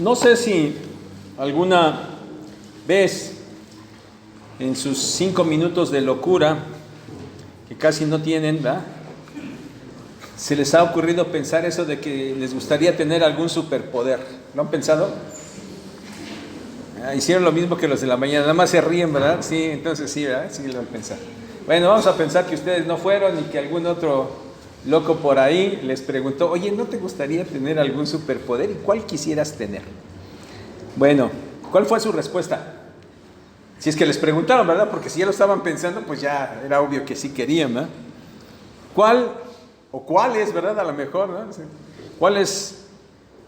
No sé si alguna vez en sus 5 minutos de locura, que casi no tienen, ¿verdad?, se les ha ocurrido pensar eso de que les gustaría tener algún superpoder. ¿Lo han pensado? Hicieron lo mismo que los de la mañana, nada más se ríen, ¿verdad? Sí, entonces sí, ¿verdad? Sí lo han pensado. Bueno, vamos a pensar que ustedes no fueron y que algún otro loco por ahí les preguntó: oye, ¿no te gustaría tener algún superpoder? ¿Y cuál quisieras tener? Bueno, ¿cuál fue su respuesta? Si es que les preguntaron, ¿verdad? Porque si ya lo estaban pensando, pues ya era obvio que sí querían, ¿verdad? ¿Cuál o cuáles, verdad? A lo mejor, ¿no? ¿Cuáles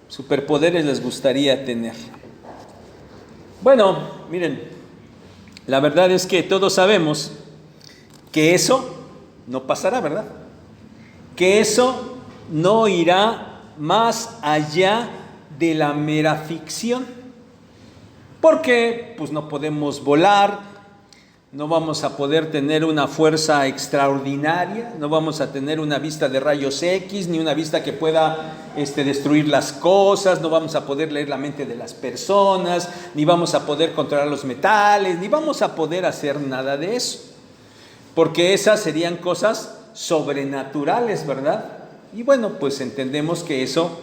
superpoderes les gustaría tener? Bueno, miren, la verdad es que todos sabemos que eso no pasará, ¿verdad? Que eso no irá más allá de la mera ficción. Porque pues no podemos volar, no vamos a poder tener una fuerza extraordinaria, no vamos a tener una vista de rayos X, ni una vista que pueda destruir las cosas, no vamos a poder leer la mente de las personas, ni vamos a poder controlar los metales, ni vamos a poder hacer nada de eso. Porque esas serían cosas sobrenaturales, ¿verdad? Y bueno, pues entendemos que eso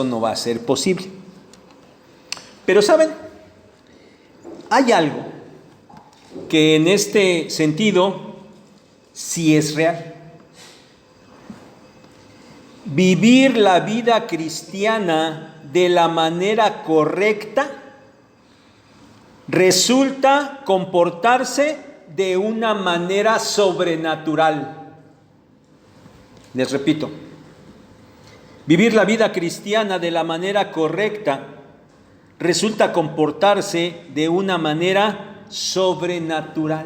no va a ser posible. Pero ¿saben? Hay algo que en este sentido sí es real. Vivir la vida cristiana de la manera correcta resulta comportarse de una manera sobrenatural. Les repito, vivir la vida cristiana de la manera correcta resulta comportarse de una manera sobrenatural.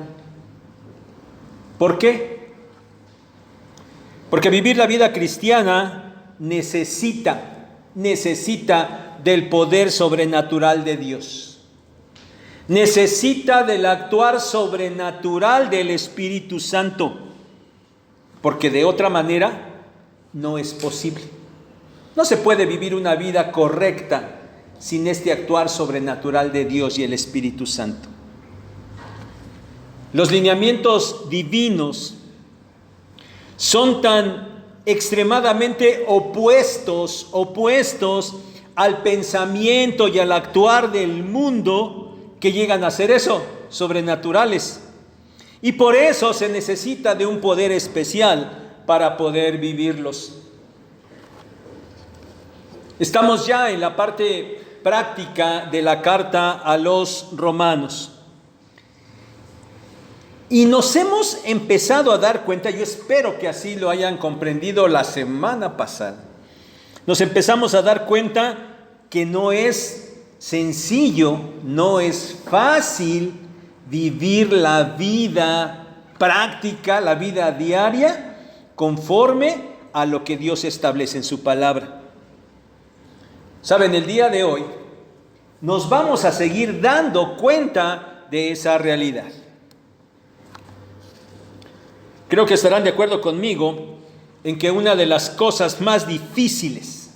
¿Por qué? Porque vivir la vida cristiana necesita del poder sobrenatural de Dios. Necesita del actuar sobrenatural del Espíritu Santo. Porque de otra manera no es posible. No se puede vivir una vida correcta sin este actuar sobrenatural de Dios y el Espíritu Santo. Los lineamientos divinos son tan extremadamente opuestos al pensamiento y al actuar del mundo que llegan a ser eso, sobrenaturales. Y por eso se necesita de un poder especial para poder vivirlos. Estamos ya en la parte práctica de la carta a los romanos. Y nos hemos empezado a dar cuenta, yo espero que así lo hayan comprendido la semana pasada, nos empezamos a dar cuenta que no es sencillo, no es fácil vivir la vida práctica, la vida diaria, conforme a lo que Dios establece en su palabra. Saben, el día de hoy nos vamos a seguir dando cuenta de esa realidad. Creo que estarán de acuerdo conmigo en que una de las cosas más difíciles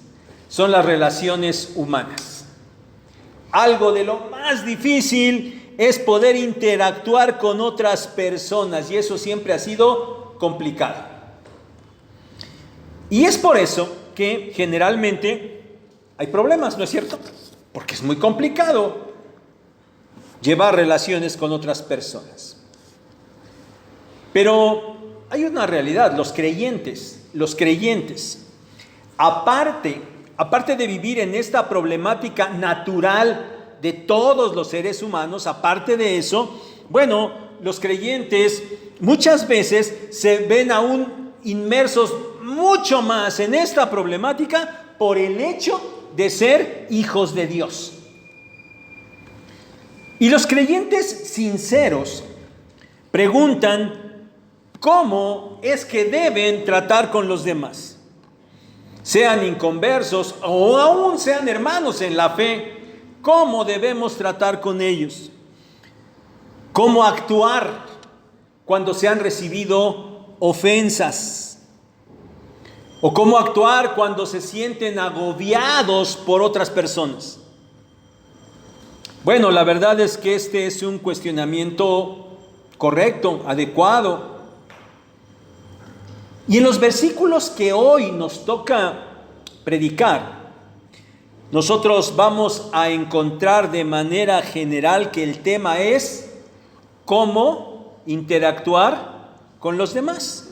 son las relaciones humanas. Algo de lo más difícil es poder interactuar con otras personas, y eso siempre ha sido complicado. Y es por eso que generalmente hay problemas, ¿no es cierto? Porque es muy complicado llevar relaciones con otras personas. Pero hay una realidad, los creyentes, aparte de vivir en esta problemática natural de todos los seres humanos, aparte de eso, bueno, los creyentes muchas veces se ven aún inmersos mucho más en esta problemática por el hecho de ser hijos de Dios. Y los creyentes sinceros preguntan cómo es que deben tratar con los demás, sean inconversos o aún sean hermanos en la fe. ¿Cómo debemos tratar con ellos? ¿Cómo actuar cuando se han recibido ofensas? ¿O cómo actuar cuando se sienten agobiados por otras personas? Bueno, la verdad es que este es un cuestionamiento correcto, adecuado. Y en los versículos que hoy nos toca predicar, nosotros vamos a encontrar de manera general que el tema es cómo interactuar con los demás.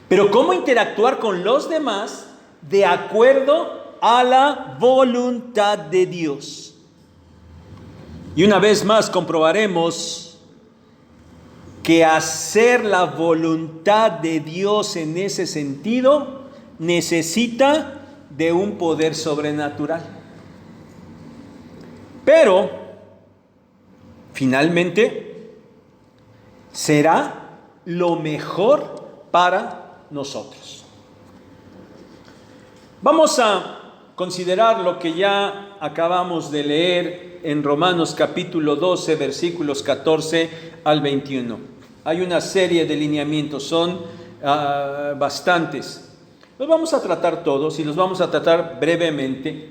Pero cómo interactuar con los demás de acuerdo a la voluntad de Dios. Y una vez más comprobaremos que hacer la voluntad de Dios en ese sentido necesita de un poder sobrenatural. Pero, finalmente, será lo mejor para nosotros. Vamos a considerar lo que ya acabamos de leer en Romanos capítulo 12, versículos 14 al 21. Hay una serie de lineamientos, son bastantes. Los vamos a tratar todos y los vamos a tratar brevemente.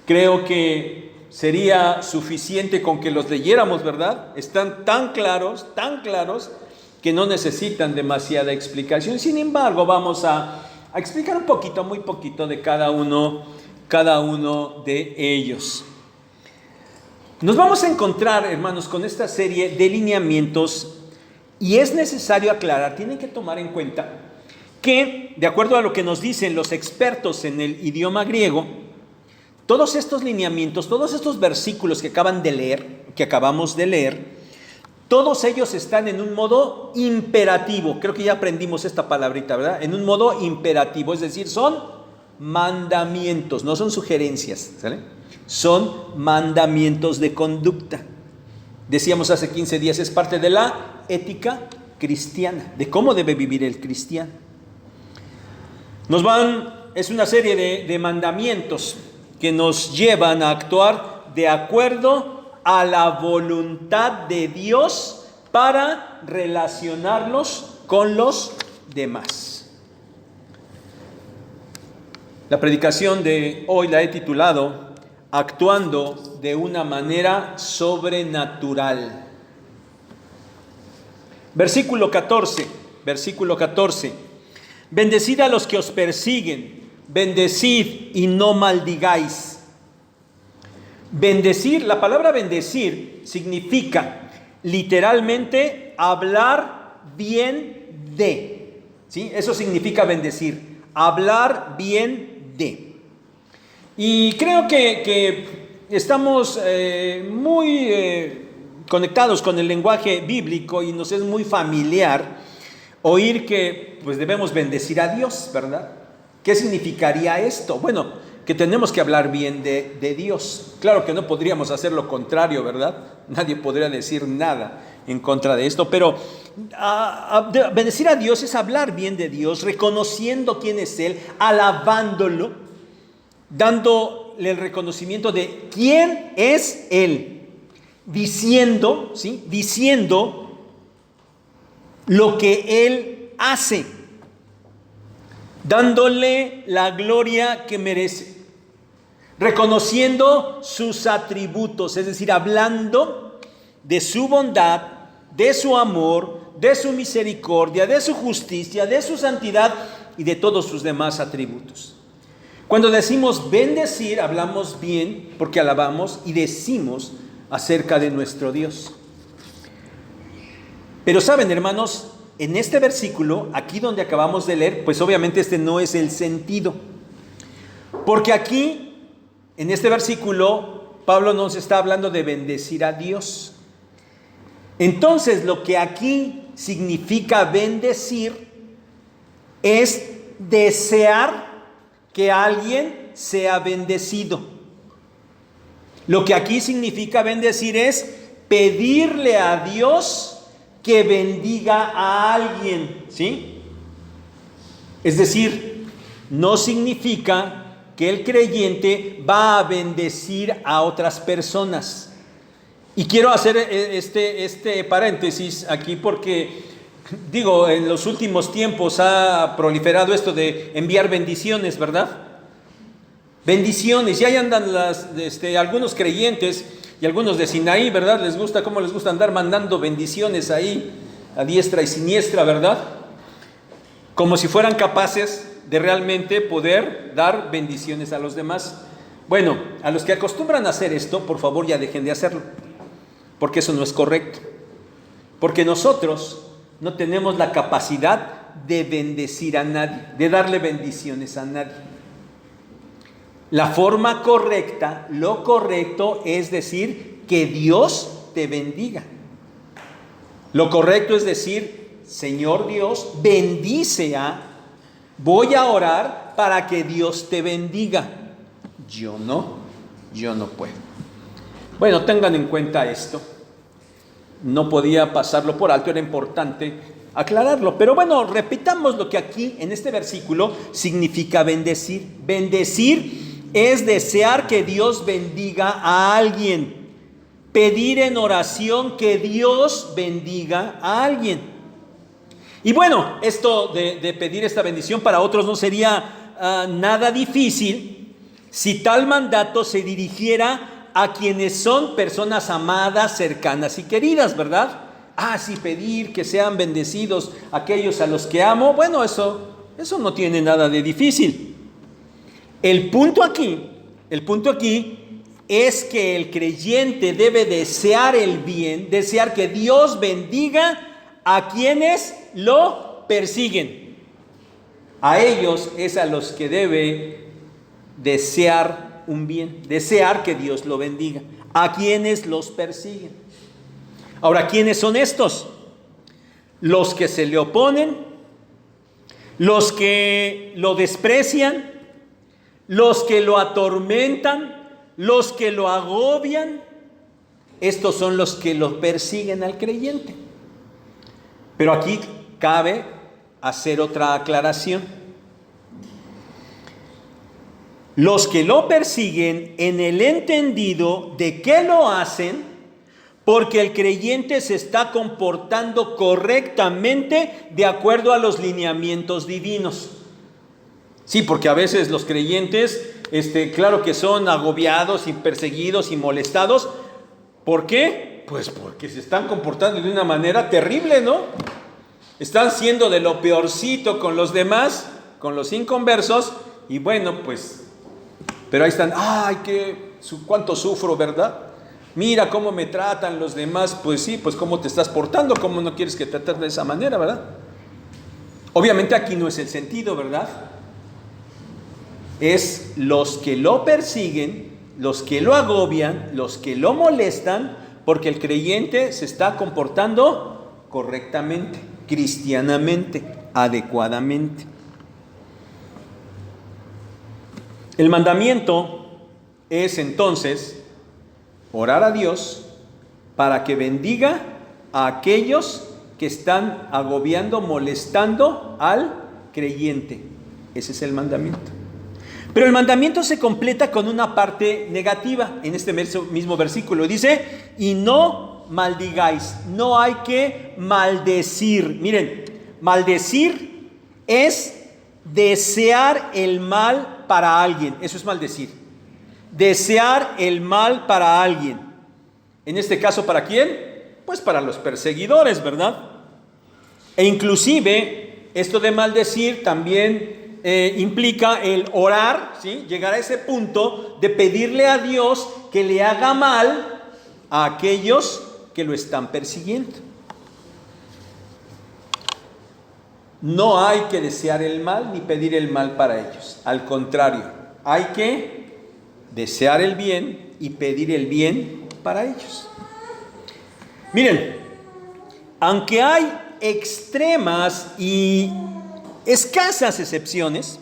Creo que sería suficiente con que los leyéramos, ¿verdad? Están tan claros, que no necesitan demasiada explicación. Sin embargo, vamos a explicar un poquito, muy poquito de cada uno de ellos. Nos vamos a encontrar, hermanos, con esta serie de lineamientos y es necesario aclarar, tienen que tomar en cuenta que, de acuerdo a lo que nos dicen los expertos en el idioma griego, todos estos lineamientos, todos estos versículos que acabamos de leer, todos ellos están en un modo imperativo. Creo que ya aprendimos esta palabrita, ¿verdad? En un modo imperativo, es decir, son mandamientos, no son sugerencias, ¿sale? Son mandamientos de conducta. Decíamos hace 15 días, es parte de la ética cristiana, de cómo debe vivir el cristiano. Es una serie de mandamientos que nos llevan a actuar de acuerdo a la voluntad de Dios para relacionarnos con los demás. La predicación de hoy la he titulado Actuando de una manera sobrenatural. Versículo 14. Bendecid a los que os persiguen, bendecid y no maldigáis. Bendecir, la palabra bendecir significa literalmente hablar bien de. ¿Sí? Eso significa bendecir, hablar bien de. Y creo que estamos muy conectados con el lenguaje bíblico y nos es muy familiar oír que pues debemos bendecir a Dios, ¿verdad? ¿Qué significaría esto? Bueno, que tenemos que hablar bien de Dios. Claro que no podríamos hacer lo contrario, ¿verdad? Nadie podría decir nada en contra de esto, pero bendecir a Dios es hablar bien de Dios, reconociendo quién es Él, alabándolo, dándole el reconocimiento de quién es Él, diciendo, ¿sí? Diciendo lo que Él hace, dándole la gloria que merece, reconociendo sus atributos, es decir, hablando de su bondad, de su amor, de su misericordia, de su justicia, de su santidad y de todos sus demás atributos. Cuando decimos bendecir, hablamos bien porque alabamos y decimos acerca de nuestro Dios. Pero saben, hermanos, en este versículo, aquí donde acabamos de leer, pues obviamente este no es el sentido. Porque aquí, en este versículo, Pablo nos está hablando de bendecir a Dios. Entonces, lo que aquí significa bendecir es desear que alguien sea bendecido. Lo que aquí significa bendecir es pedirle a Dios que bendiga a alguien, ¿sí? Es decir, no significa que el creyente va a bendecir a otras personas. Y quiero hacer este paréntesis aquí porque, en los últimos tiempos ha proliferado esto de enviar bendiciones, ¿verdad? Bendiciones, y ahí andan algunos creyentes Y algunos de Sinaí, ¿verdad? ¿Cómo les gusta andar mandando bendiciones ahí a diestra y siniestra, ¿verdad? Como si fueran capaces de realmente poder dar bendiciones a los demás. Bueno, a los que acostumbran a hacer esto, por favor ya dejen de hacerlo, porque eso no es correcto. Porque nosotros no tenemos la capacidad de bendecir a nadie, de darle bendiciones a nadie. La forma correcta, lo correcto es decir que Dios te bendiga. Lo correcto es decir, Señor Dios, bendice a, voy a orar para que Dios te bendiga. Yo no puedo. Bueno, tengan en cuenta esto. No podía pasarlo por alto, era importante aclararlo. Pero bueno, repitamos lo que aquí en este versículo significa bendecir. Bendecir es desear que Dios bendiga a alguien. Pedir en oración que Dios bendiga a alguien. Y bueno, esto de pedir esta bendición para otros no sería nada difícil si tal mandato se dirigiera a quienes son personas amadas, cercanas y queridas, ¿verdad? Sí, pedir que sean bendecidos aquellos a los que amo. Bueno, eso no tiene nada de difícil. El punto aquí es que el creyente debe desear el bien, desear que Dios bendiga a quienes lo persiguen. A ellos es a los que debe desear un bien, desear que Dios lo bendiga, a quienes los persiguen. Ahora, ¿quiénes son estos? Los que se le oponen, los que lo desprecian, los que lo atormentan, los que lo agobian. Estos son los que lo persiguen al creyente. Pero aquí cabe hacer otra aclaración. Los que lo persiguen en el entendido de que lo hacen porque el creyente se está comportando correctamente de acuerdo a los lineamientos divinos. Sí, porque a veces los creyentes, claro que son agobiados y perseguidos y molestados. ¿Por qué? Pues porque se están comportando de una manera terrible, ¿no? Están siendo de lo peorcito con los demás, con los inconversos, y bueno, pues, pero ahí están, cuánto sufro, ¿verdad? Mira cómo me tratan los demás. Pues sí, pues cómo te estás portando, cómo no quieres que te traten de esa manera, ¿verdad? Obviamente aquí no es el sentido, ¿verdad? Es los que lo persiguen, los que lo agobian, los que lo molestan, porque el creyente se está comportando correctamente, cristianamente, adecuadamente. El mandamiento es entonces orar a Dios para que bendiga a aquellos que están agobiando, molestando al creyente. Ese es el mandamiento. Pero el mandamiento se completa con una parte negativa en este mismo versículo. Dice, y no maldigáis, no hay que maldecir. Miren, maldecir es desear el mal para alguien. Eso es maldecir. Desear el mal para alguien. En este caso, ¿para quién? Pues para los perseguidores, ¿verdad? E inclusive, esto de maldecir también implica el orar, ¿sí? Llegar a ese punto de pedirle a Dios que le haga mal a aquellos que lo están persiguiendo. No hay que desear el mal ni pedir el mal para ellos. Al contrario, hay que desear el bien y pedir el bien para ellos. Miren, aunque hay extremas y escasas excepciones,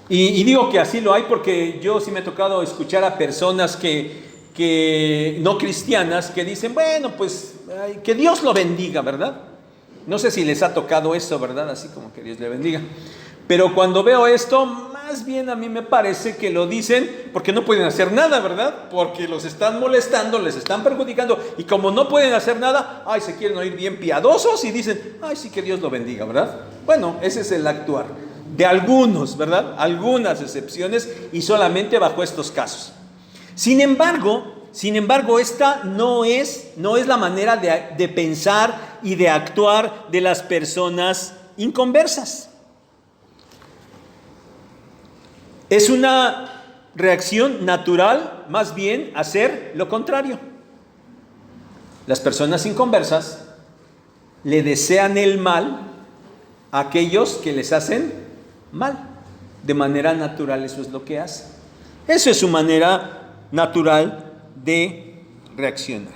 y digo que así lo hay porque yo sí me he tocado escuchar a personas que no cristianas que dicen, bueno, pues que Dios lo bendiga, ¿verdad? No sé si les ha tocado eso, ¿verdad? Así como que Dios le bendiga. Pero cuando veo esto, más bien a mí me parece que lo dicen porque no pueden hacer nada, ¿verdad? Porque los están molestando, les están perjudicando, y como no pueden hacer nada, se quieren oír bien piadosos y dicen, sí, que Dios lo bendiga, ¿verdad? Bueno, ese es el actuar de algunos, ¿verdad? Algunas excepciones y solamente bajo estos casos. Sin embargo, Sin embargo, esta no es la manera de pensar y de actuar de las personas inconversas. Es una reacción natural, más bien, hacer lo contrario. Las personas inconversas le desean el mal a aquellos que les hacen mal. De manera natural, eso es lo que hacen. Eso es su manera natural de reaccionar.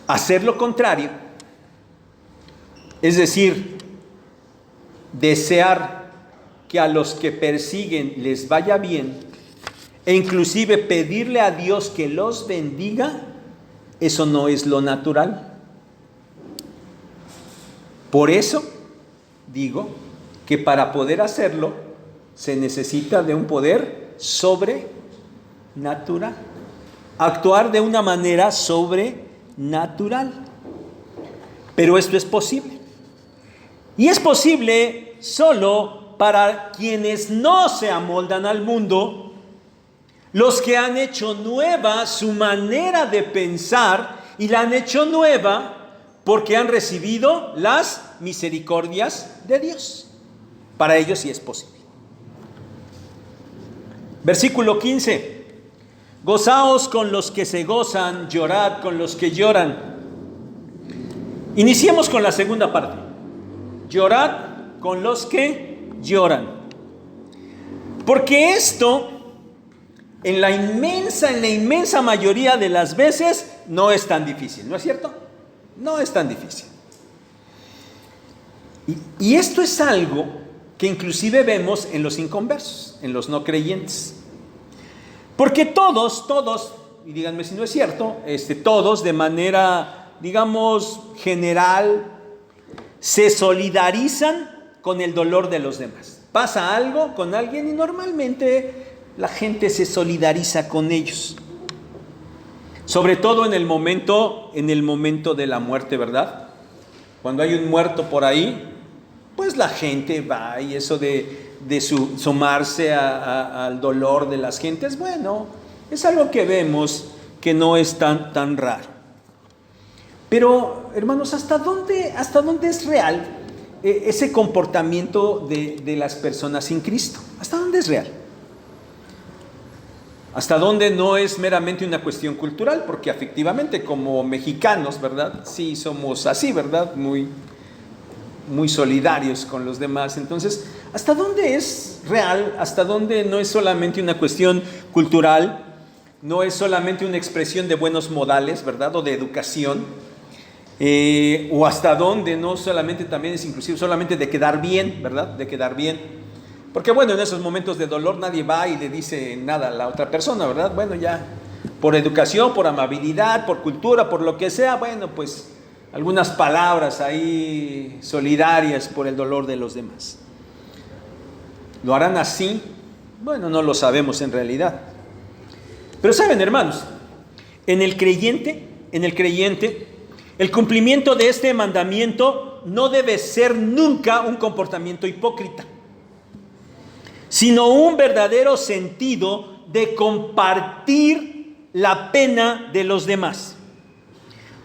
Hacer lo contrario, es decir, desear que a los que persiguen les vaya bien e inclusive pedirle a Dios que los bendiga, eso no es lo natural. Por eso digo que para poder hacerlo se necesita de un poder sobrenatural. Actuar de una manera sobrenatural. Pero esto es posible. Y es posible solo para quienes no se amoldan al mundo, los que han hecho nueva su manera de pensar y la han hecho nueva porque han recibido las misericordias de Dios. Para ellos sí es posible. Versículo 15. Gozaos con los que se gozan, llorad con los que lloran. Iniciemos con la segunda parte. Llorad con los que lloran. Porque esto, en la inmensa mayoría de las veces, no es tan difícil, ¿no es cierto? No es tan difícil. Y esto es algo que inclusive vemos en los inconversos, en los no creyentes. Porque todos, y díganme si no es cierto, todos de manera, digamos, general, se solidarizan con el dolor de los demás. Pasa algo con alguien y normalmente la gente se solidariza con ellos. Sobre todo en el momento de la muerte, ¿verdad? Cuando hay un muerto por ahí, pues la gente va, y eso de sumarse al dolor de las gentes, bueno, es algo que vemos que no es tan raro. Pero, hermanos, ¿hasta dónde es real ese comportamiento de las personas sin Cristo? ¿Hasta dónde es real? ¿Hasta dónde no es meramente una cuestión cultural? Porque efectivamente, como mexicanos, ¿verdad? Sí somos así, ¿verdad? Muy solidarios con los demás. Entonces, ¿hasta dónde es real? ¿Hasta dónde no es solamente una cuestión cultural? ¿No es solamente una expresión de buenos modales, ¿verdad? O de educación. O hasta dónde no solamente también es inclusive solamente de quedar bien, ¿verdad? De quedar bien. Porque bueno, en esos momentos de dolor nadie va y le dice nada a la otra persona, ¿verdad? Bueno, ya por educación, por amabilidad, por cultura, por lo que sea, bueno, pues algunas palabras ahí solidarias por el dolor de los demás. ¿Lo harán así? Bueno, no lo sabemos en realidad. Pero saben, hermanos, en el creyente, el cumplimiento de este mandamiento no debe ser nunca un comportamiento hipócrita, sino un verdadero sentido de compartir la pena de los demás.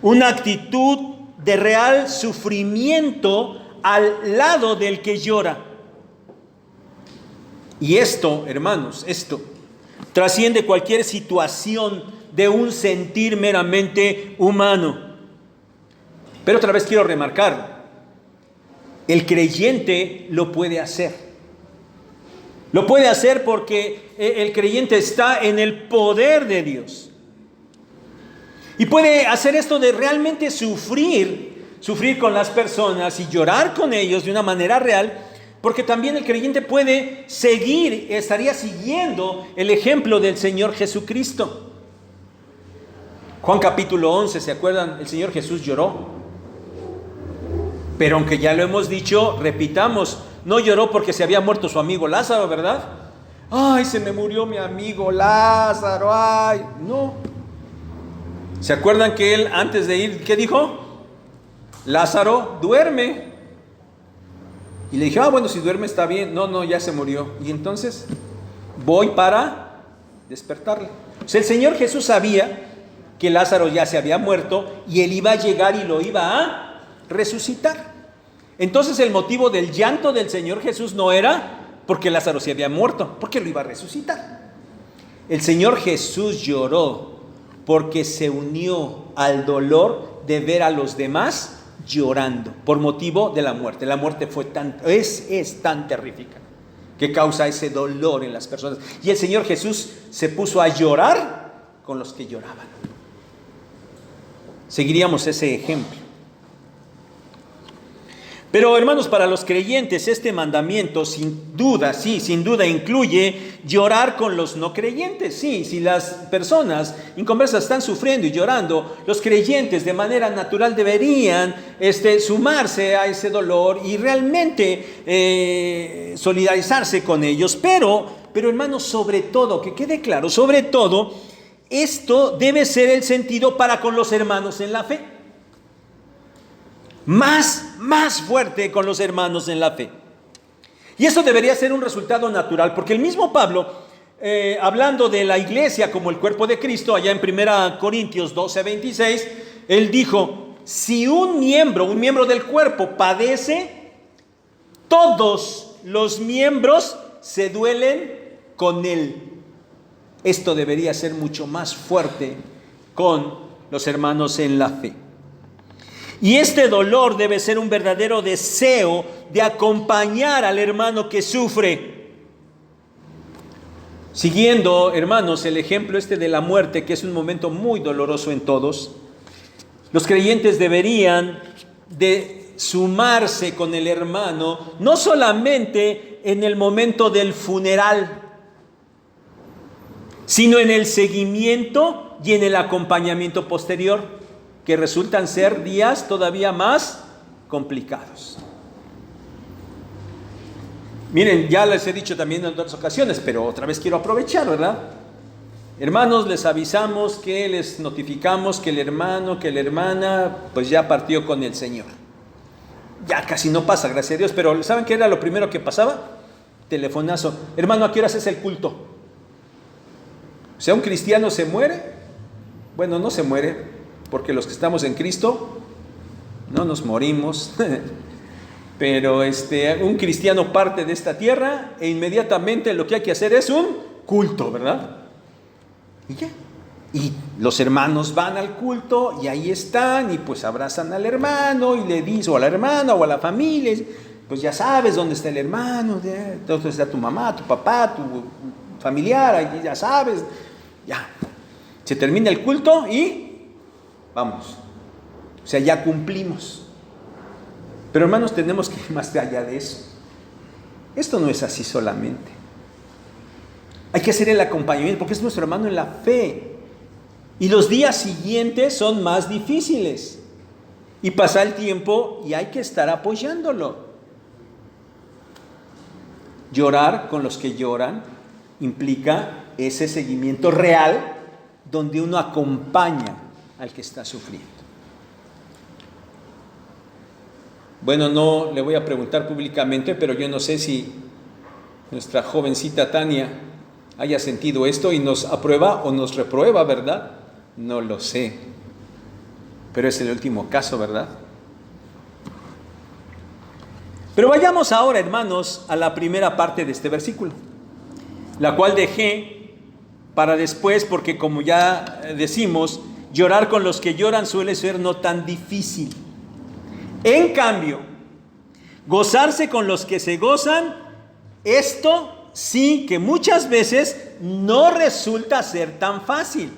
Una actitud de real sufrimiento al lado del que llora. Y esto, hermanos, trasciende cualquier situación de un sentir meramente humano. Pero otra vez quiero remarcar, el creyente lo puede hacer. Lo puede hacer porque el creyente está en el poder de Dios. Y puede hacer esto de realmente sufrir con las personas y llorar con ellos de una manera real, porque también el creyente puede estaría siguiendo el ejemplo del Señor Jesucristo. Juan capítulo 11, ¿se acuerdan? El Señor Jesús lloró. Pero aunque ya lo hemos dicho, repitamos, no lloró porque se había muerto su amigo Lázaro, ¿verdad? Ay, se me murió mi amigo Lázaro, ay, no. ¿Se acuerdan que él antes de ir, qué dijo? Lázaro, duerme. Y le dije, bueno, si duerme está bien. No, ya se murió. Y entonces voy para despertarle. O sea, el Señor Jesús sabía que Lázaro ya se había muerto y Él iba a llegar y lo iba a resucitar. Entonces el motivo del llanto del Señor Jesús no era porque Lázaro se había muerto, porque lo iba a resucitar. El Señor Jesús lloró porque se unió al dolor de ver a los demás llorando por motivo de la muerte. La muerte es tan terrífica que causa ese dolor en las personas. Y el Señor Jesús se puso a llorar con los que lloraban. Seguiríamos ese ejemplo. Pero hermanos, para los creyentes este mandamiento sin duda incluye llorar con los no creyentes. Sí, si las personas inconversas están sufriendo y llorando, los creyentes de manera natural deberían sumarse a ese dolor y realmente solidarizarse con ellos. Pero hermanos, sobre todo, que quede claro, sobre todo, esto debe ser el sentido para con los hermanos en la fe. Más fuerte con los hermanos en la fe. Y eso debería ser un resultado natural, porque el mismo Pablo, hablando de la iglesia como el cuerpo de Cristo, allá en 1 Corintios 12:26, él dijo, si un miembro del cuerpo padece, todos los miembros se duelen con él. Esto debería ser mucho más fuerte con los hermanos en la fe. Y este dolor debe ser un verdadero deseo de acompañar al hermano que sufre. Siguiendo, hermanos, el ejemplo de la muerte, que es un momento muy doloroso en todos, los creyentes deberían de sumarse con el hermano, no solamente en el momento del funeral, sino en el seguimiento y en el acompañamiento posterior, que resultan ser días todavía más complicados. Miren, ya les he dicho también en otras ocasiones, pero otra vez quiero aprovechar, ¿verdad? Hermanos, les avisamos que les notificamos que el hermano, que la hermana, pues ya partió con el Señor. Ya casi no pasa, gracias a Dios, pero ¿saben qué era lo primero que pasaba? Telefonazo. Hermano, ¿a qué horas es el culto? O sea, un cristiano se muere. Bueno, no se muere, porque los que estamos en Cristo no nos morimos, pero un cristiano parte de esta tierra e inmediatamente lo que hay que hacer es un culto, ¿verdad? Y ya. Y los hermanos van al culto y ahí están y pues abrazan al hermano y le dicen, o a la hermana o a la familia, pues ya sabes dónde está el hermano, dónde está tu mamá, tu papá, tu familiar, ahí ya sabes, ya. Se termina el culto y vamos, o sea, ya cumplimos. Pero hermanos, tenemos que ir más allá de eso. Esto no es así solamente. Hay que hacer el acompañamiento porque es nuestro hermano en la fe. Y los días siguientes son más difíciles. Y pasa el tiempo y hay que estar apoyándolo. Llorar con los que lloran implica ese seguimiento real donde uno acompaña al que está sufriendo. Bueno, no le voy a preguntar públicamente, pero yo no sé si nuestra jovencita Tania haya sentido esto y nos aprueba o nos reprueba, ¿verdad? No lo sé, pero es el último caso, ¿verdad? Pero vayamos ahora, hermanos, a la primera parte de este versículo, la cual dejé para después, porque como ya decimos, llorar con los que lloran suele ser no tan difícil. En cambio, gozarse con los que se gozan, esto sí que muchas veces no resulta ser tan fácil.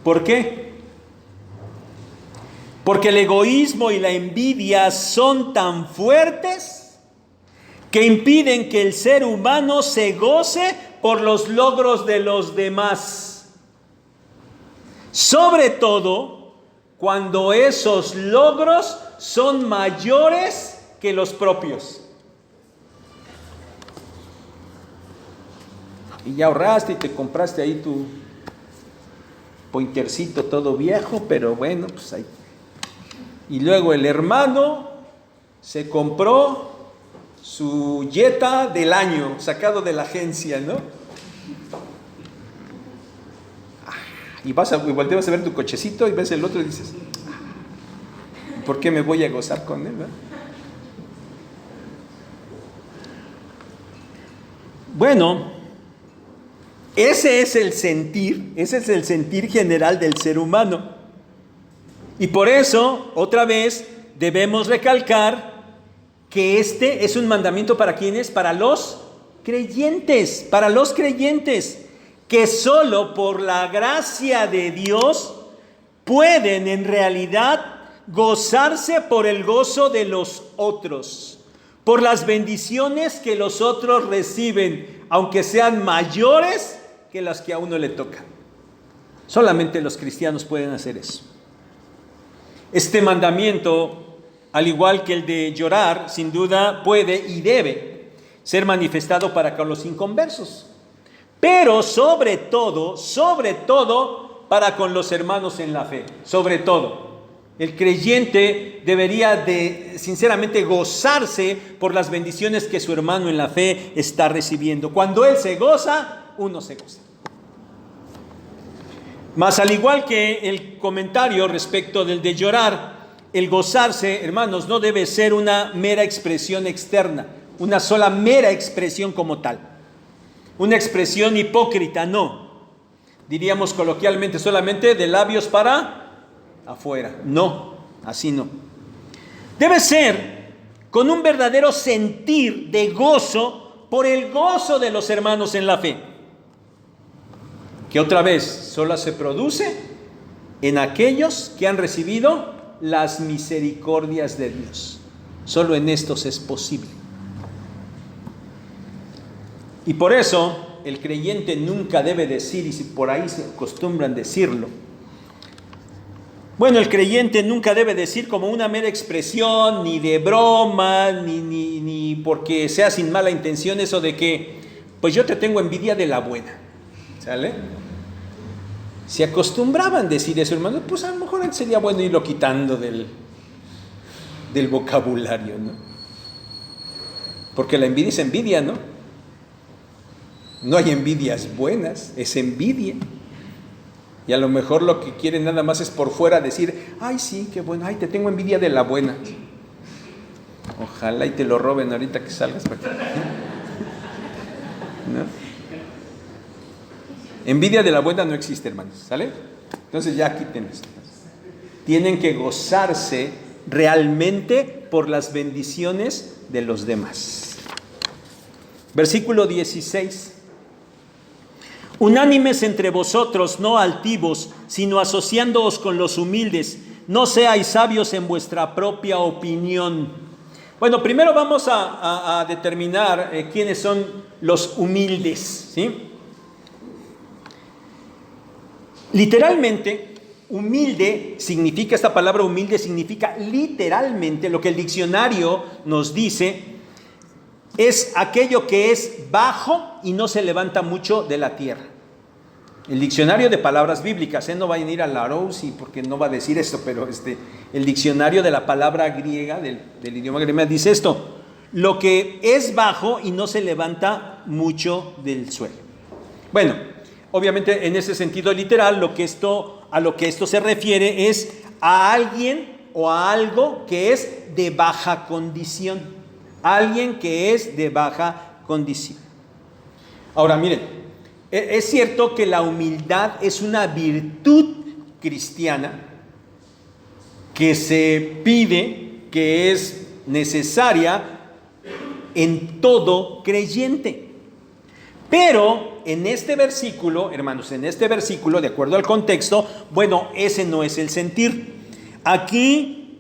¿Por qué? Porque el egoísmo y la envidia son tan fuertes que impiden que el ser humano se goce por los logros de los demás. Sobre todo cuando esos logros son mayores que los propios. Y ya ahorraste y te compraste ahí tu pointercito todo viejo, pero bueno, pues ahí. Y luego el hermano se compró su Jetta del año, sacado de la agencia, ¿no? Y volteas a ver tu cochecito y ves el otro y dices, ¿por qué me voy a gozar con él? ¿No? Bueno, ese es el sentir general del ser humano. Y por eso, otra vez, debemos recalcar que este es un mandamiento para ¿quiénes? Para los creyentes, que solo por la gracia de Dios pueden en realidad gozarse por el gozo de los otros, por las bendiciones que los otros reciben, aunque sean mayores que las que a uno le tocan. Solamente los cristianos pueden hacer eso. Este mandamiento, al igual que el de llorar, sin duda puede y debe ser manifestado para con los inconversos, pero sobre todo, para con los hermanos en la fe, sobre todo. El creyente debería de, sinceramente, gozarse por las bendiciones que su hermano en la fe está recibiendo. Cuando él se goza, uno se goza. Mas al igual que el comentario respecto del de llorar, el gozarse, hermanos, no debe ser una mera expresión externa, una sola mera expresión como tal. Una expresión hipócrita, no. Diríamos coloquialmente solamente de labios para afuera. No, así no. Debe ser con un verdadero sentir de gozo por el gozo de los hermanos en la fe, que otra vez solo se produce en aquellos que han recibido las misericordias de Dios. Solo en estos es posible. Y por eso el creyente nunca debe decir, y si por ahí se acostumbran decirlo, bueno, el creyente nunca debe decir como una mera expresión, ni de broma, ni porque sea sin mala intención, eso de que, pues yo te tengo envidia de la buena, ¿sale? Si acostumbraban decir eso, hermano, pues a lo mejor sería bueno irlo quitando del vocabulario, ¿no? Porque la envidia es envidia, ¿no? No hay envidias buenas, es envidia. Y a lo mejor lo que quieren nada más es por fuera decir, ay sí, qué bueno, ay te tengo envidia de la buena. Ojalá y te lo roben ahorita que salgas para acá. ¿No? Envidia de la buena no existe, hermanos, ¿sale? Entonces ya quiten esto. Tienen que gozarse realmente por las bendiciones de los demás. Versículo 16. Unánimes entre vosotros, no altivos, sino asociándoos con los humildes. No seáis sabios en vuestra propia opinión. Bueno, primero vamos a determinar quiénes son los humildes, ¿sí? Literalmente, humilde significa, esta palabra humilde significa literalmente lo que el diccionario nos dice, es aquello que es bajo y no se levanta mucho de la tierra. El diccionario de palabras bíblicas, no vayan a ir a Larousse porque no va a decir esto, pero el diccionario de la palabra griega, del idioma griego, dice esto: lo que es bajo y no se levanta mucho del suelo. Bueno, obviamente en ese sentido literal, a lo que esto se refiere es a alguien o a algo que es de baja condición. Alguien que es de baja condición. Ahora miren, es cierto que la humildad es una virtud cristiana que se pide, que es necesaria en todo creyente. Pero en este versículo, hermanos, de acuerdo al contexto, bueno, ese no es el sentir. Aquí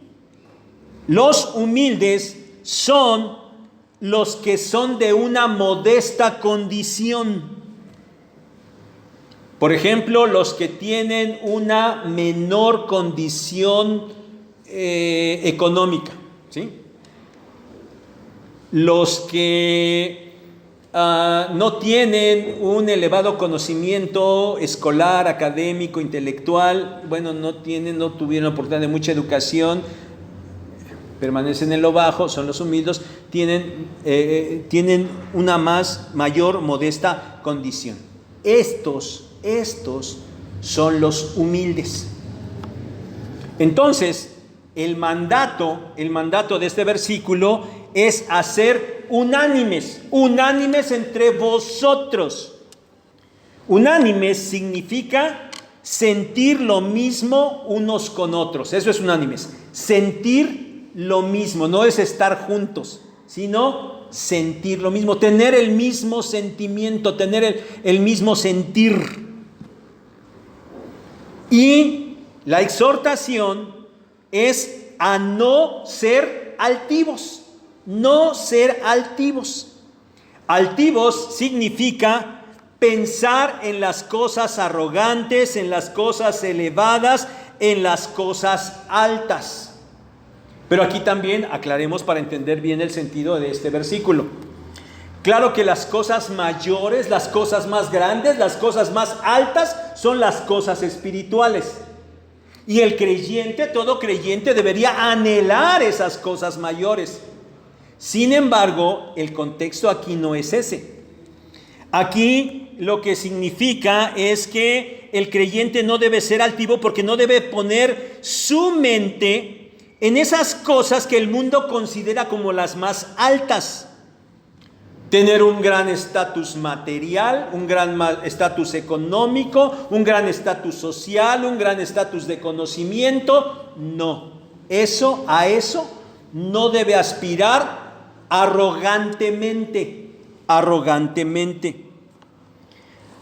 los humildes son los que son de una modesta condición. Por ejemplo, los que tienen una menor condición económica, ¿sí? Los que no tienen un elevado conocimiento escolar, académico, intelectual, bueno, no tuvieron oportunidad de mucha educación, permanecen en lo bajo, son los humildes, tienen una mayor modesta condición. Estos son los humildes. Entonces, el mandato de este versículo es hacer unánimes entre vosotros. Unánimes significa sentir lo mismo unos con otros. Eso es unánimes. Sentir lo mismo, no es estar juntos, sino sentir lo mismo, tener el mismo sentimiento, tener el mismo sentir. Y la exhortación es a no ser altivos, no ser altivos. Altivos significa pensar en las cosas arrogantes, en las cosas elevadas, en las cosas altas. Pero aquí también aclaremos para entender bien el sentido de este versículo. Claro que las cosas mayores, las cosas más grandes, las cosas más altas son las cosas espirituales. Y el creyente, todo creyente, debería anhelar esas cosas mayores. Sin embargo, el contexto aquí no es ese. Aquí lo que significa es que el creyente no debe ser altivo porque no debe poner su mente en esas cosas que el mundo considera como las más altas. Tener un gran estatus material, un gran estatus económico, un gran estatus social, un gran estatus de conocimiento. No, a eso no debe aspirar arrogantemente.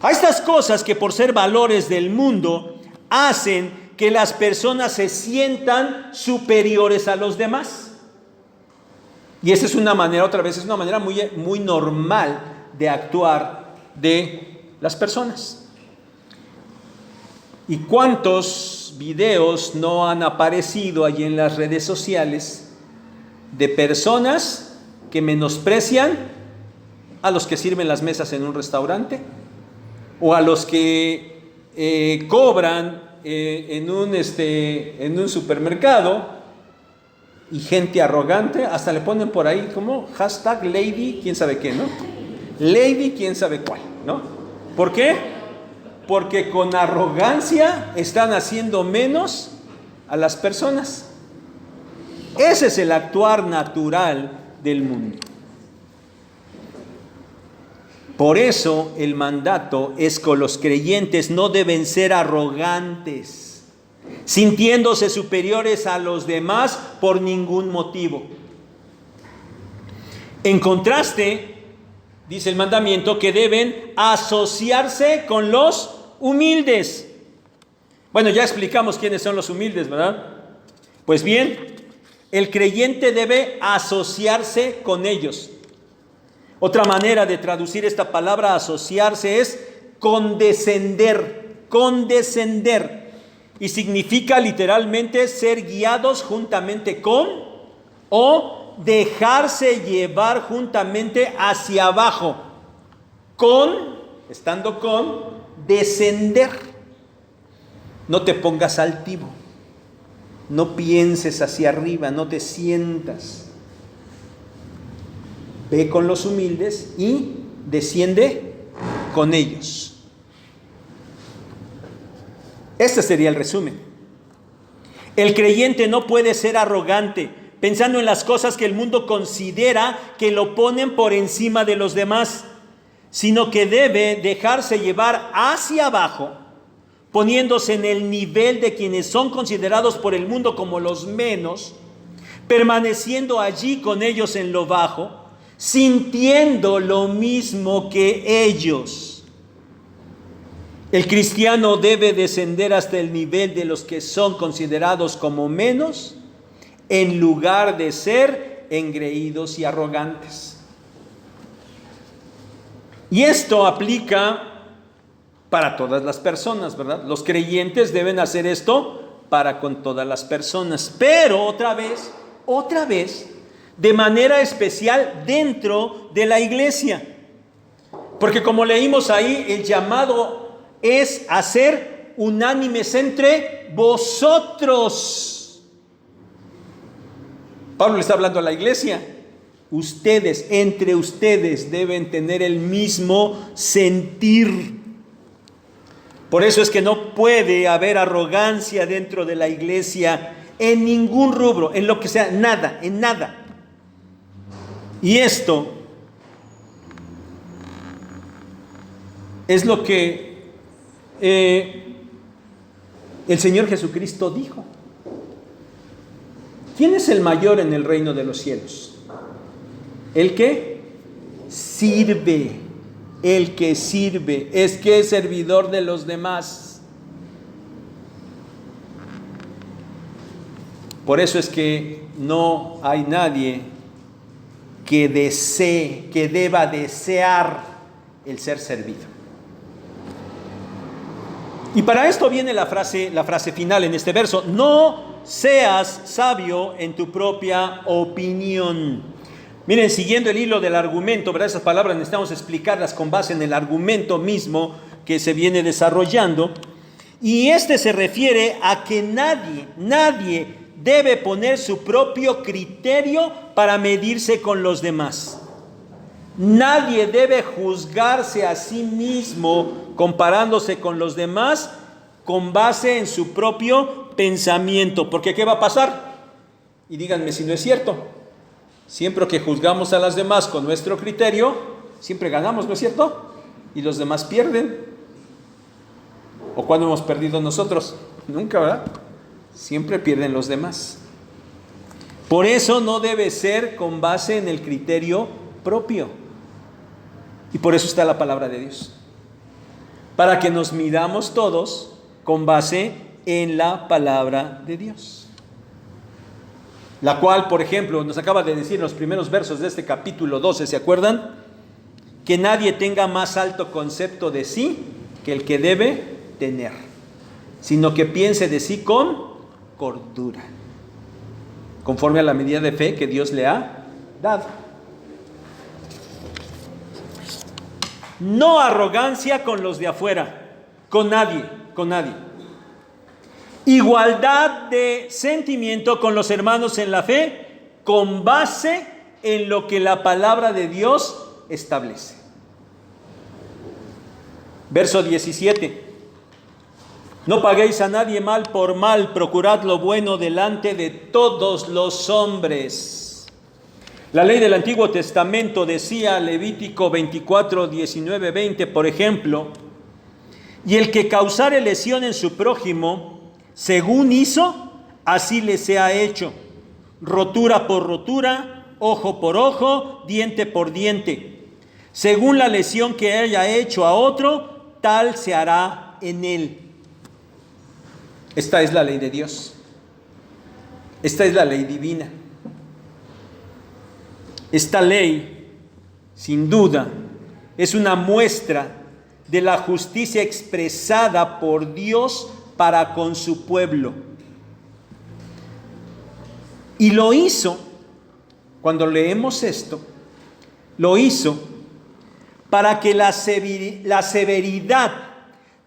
A estas cosas que por ser valores del mundo hacen que las personas se sientan superiores a los demás. Y esa es una manera, otra vez, es una manera muy normal de actuar de las personas. ¿Y cuántos videos no han aparecido allí en las redes sociales de personas que menosprecian a los que sirven las mesas en un restaurante o a los que cobran en un supermercado? Y gente arrogante, hasta le ponen por ahí como hashtag lady, quién sabe qué, ¿no? Lady, quién sabe cuál, ¿no? ¿Por qué? Porque con arrogancia están haciendo menos a las personas. Ese es el actuar natural del mundo. Por eso el mandato es que los creyentes no deben ser arrogantes, sintiéndose superiores a los demás por ningún motivo. En contraste, dice el mandamiento que deben asociarse con los humildes. Bueno, ya explicamos quiénes son los humildes, ¿verdad? Pues bien, el creyente debe asociarse con ellos. Otra manera de traducir esta palabra asociarse es condescender. Y significa literalmente ser guiados juntamente con o dejarse llevar juntamente hacia abajo. Estando con, descender. No te pongas altivo. No pienses hacia arriba, no te sientas. Ve con los humildes y desciende con ellos. Este sería el resumen. El creyente no puede ser arrogante, pensando en las cosas que el mundo considera que lo ponen por encima de los demás, sino que debe dejarse llevar hacia abajo, poniéndose en el nivel de quienes son considerados por el mundo como los menos, permaneciendo allí con ellos en lo bajo, sintiendo lo mismo que ellos. El cristiano debe descender hasta el nivel de los que son considerados como menos, en lugar de ser engreídos y arrogantes. Y esto aplica para todas las personas, ¿verdad? Los creyentes deben hacer esto para con todas las personas, pero otra vez, de manera especial dentro de la iglesia. Porque como leímos ahí, el llamado es a ser unánimes entre vosotros. Pablo le está hablando a la iglesia. Entre ustedes deben tener el mismo sentir. Por eso es que no puede haber arrogancia dentro de la iglesia en ningún rubro, en lo que sea, nada, en nada. Y esto es lo que el Señor Jesucristo dijo. ¿Quién es el mayor en el reino de los cielos? El que sirve, el que sirve, es que es servidor de los demás. Por eso es que no hay nadie que desee, que deba desear el ser servido. Y para esto viene la frase final en este verso: no seas sabio en tu propia opinión. Miren, siguiendo el hilo del argumento, ¿verdad? Esas palabras necesitamos explicarlas con base en el argumento mismo que se viene desarrollando. Y este se refiere a que nadie debe poner su propio criterio para medirse con los demás. Nadie debe juzgarse a sí mismo comparándose con los demás con base en su propio pensamiento. Porque ¿qué va a pasar? Y díganme si no es cierto. Siempre que juzgamos a las demás con nuestro criterio, siempre ganamos, ¿no es cierto? Y los demás pierden. ¿O cuándo hemos perdido nosotros? Nunca, ¿verdad? Siempre pierden los demás. Por eso no debe ser con base en el criterio propio. Y por eso está la palabra de Dios. Para que nos midamos todos con base en la palabra de Dios. La cual, por ejemplo, nos acaba de decir en los primeros versos de este capítulo 12, ¿se acuerdan? Que nadie tenga más alto concepto de sí que el que debe tener, sino que piense de sí con cordura, conforme a la medida de fe que Dios le ha dado. No arrogancia con los de afuera, con nadie. Igualdad de sentimiento con los hermanos en la fe, con base en lo que la palabra de Dios establece. Verso 17. No paguéis a nadie mal por mal, procurad lo bueno delante de todos los hombres. La ley del Antiguo Testamento decía, Levítico 24, 19, 20, por ejemplo: y el que causare lesión en su prójimo, según hizo, así le sea hecho, rotura por rotura, ojo por ojo, diente por diente. Según la lesión que haya hecho a otro, tal se hará en él. Esta es la ley de Dios. Esta es la ley divina. Esta ley, sin duda, es una muestra de la justicia expresada por Dios para con su pueblo. Y lo hizo, cuando leemos esto, lo hizo para que la severidad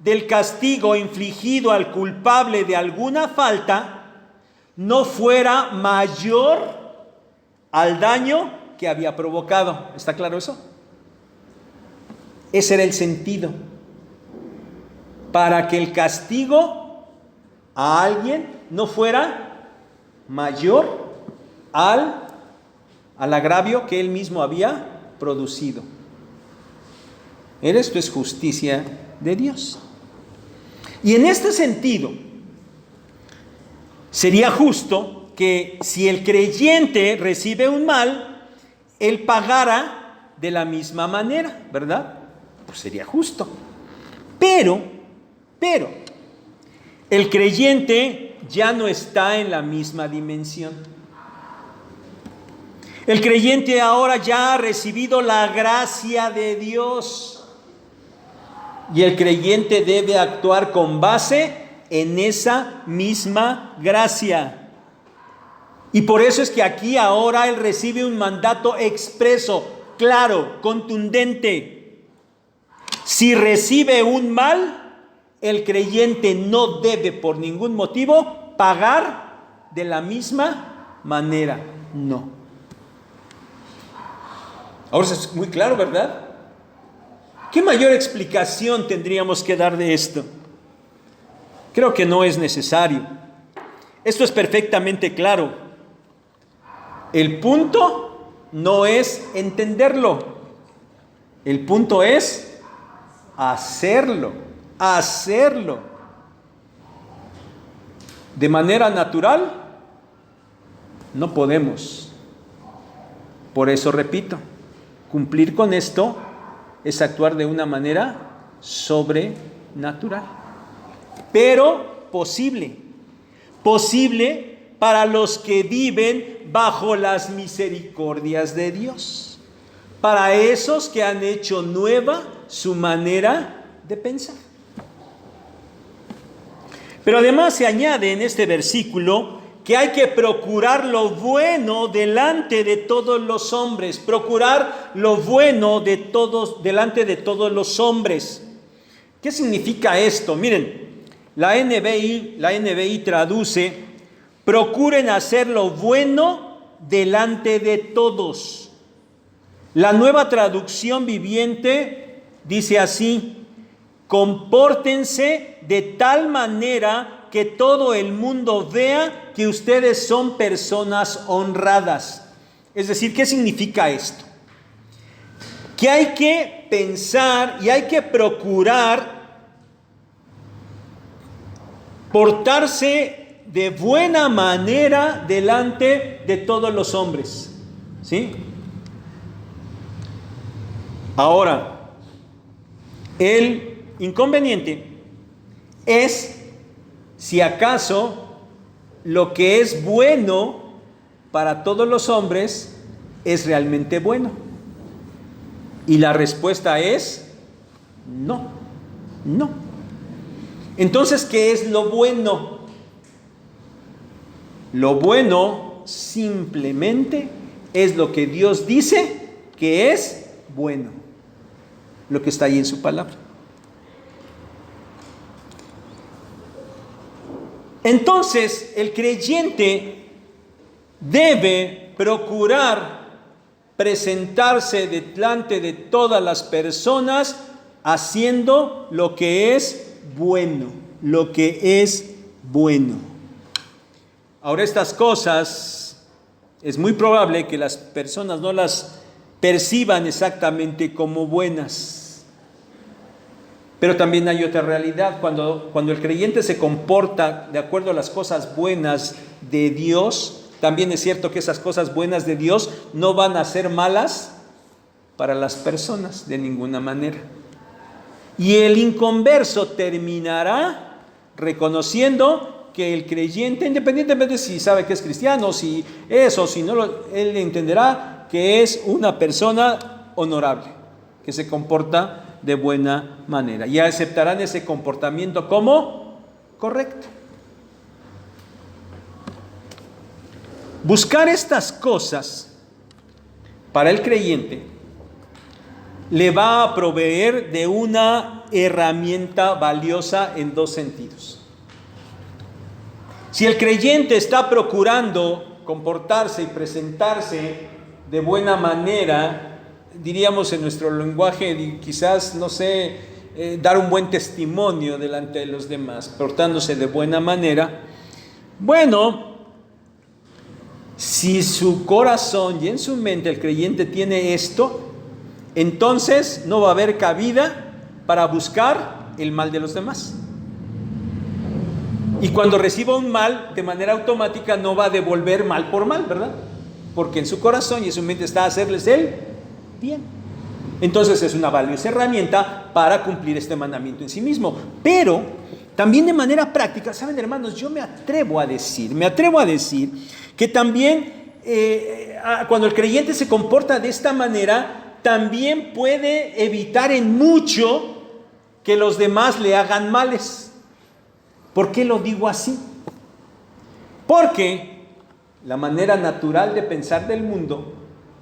del castigo infligido al culpable de alguna falta no fuera mayor al daño que había provocado. ¿Está claro eso? Ese era el sentido. Para que el castigo a alguien no fuera mayor al agravio que él mismo había producido. Esto es justicia de Dios. Y en este sentido, sería justo que si el creyente recibe un mal, él pagara de la misma manera, ¿verdad? Pues sería justo. Pero, el creyente ya no está en la misma dimensión. El creyente ahora ya ha recibido la gracia de Dios. Y el creyente debe actuar con base en esa misma gracia. Y por eso es que aquí ahora él recibe un mandato expreso, claro, contundente. Si recibe un mal, el creyente no debe por ningún motivo pagar de la misma manera. No. Ahora es muy claro, ¿verdad? ¿Qué mayor explicación tendríamos que dar de esto? Creo que no es necesario. Esto es perfectamente claro. El punto no es entenderlo. El punto es hacerlo. Hacerlo. De manera natural, no podemos. Por eso repito, cumplir con esto es actuar de una manera sobrenatural. Pero posible. Posible para los que viven bajo las misericordias de Dios. Para esos que han hecho nueva su manera de pensar. Pero además se añade en este versículo que hay que procurar lo bueno delante de todos los hombres. Procurar lo bueno de todos, delante de todos los hombres. ¿Qué significa esto? Miren, la NBI traduce: procuren hacer lo bueno delante de todos. La Nueva Traducción Viviente dice así: compórtense de tal manera que todo el mundo vea que ustedes son personas honradas. Es decir, ¿qué significa esto? Que hay que pensar y hay que procurar portarse de buena manera delante de todos los hombres. ¿Sí? Ahora, el inconveniente es si acaso lo que es bueno para todos los hombres es realmente bueno. Y la respuesta es no, no. Entonces, ¿qué es lo bueno? Lo bueno simplemente es lo que Dios dice que es bueno, lo que está ahí en su palabra. Entonces, el creyente debe procurar presentarse delante de todas las personas haciendo lo que es bueno, lo que es bueno. Ahora, estas cosas es muy probable que las personas no las perciban exactamente como buenas. Pero también hay otra realidad. Cuando el creyente se comporta de acuerdo a las cosas buenas de Dios, también es cierto que esas cosas buenas de Dios no van a ser malas para las personas de ninguna manera. Y el inconverso terminará reconociendo que el creyente, independientemente si sabe que es cristiano, si eso, si no, él entenderá que es una persona honorable, que se comporta de buena manera, y aceptarán ese comportamiento como correcto. Buscar estas cosas para el creyente le va a proveer de una herramienta valiosa en dos sentidos. Si el creyente está procurando comportarse y presentarse de buena manera, diríamos en nuestro lenguaje, quizás, no sé, dar un buen testimonio delante de los demás, portándose de buena manera. Bueno, si su corazón y en su mente el creyente tiene esto, entonces no va a haber cabida para buscar el mal de los demás. Y cuando reciba un mal, de manera automática no va a devolver mal por mal, ¿verdad? Porque en su corazón y en su mente está hacerles el bien. Entonces es una valiosa herramienta para cumplir este mandamiento en sí mismo. Pero también de manera práctica, ¿saben, hermanos? Yo me atrevo a decir que también cuando el creyente se comporta de esta manera, también puede evitar en mucho que los demás le hagan males. ¿Por qué lo digo así? Porque la manera natural de pensar del mundo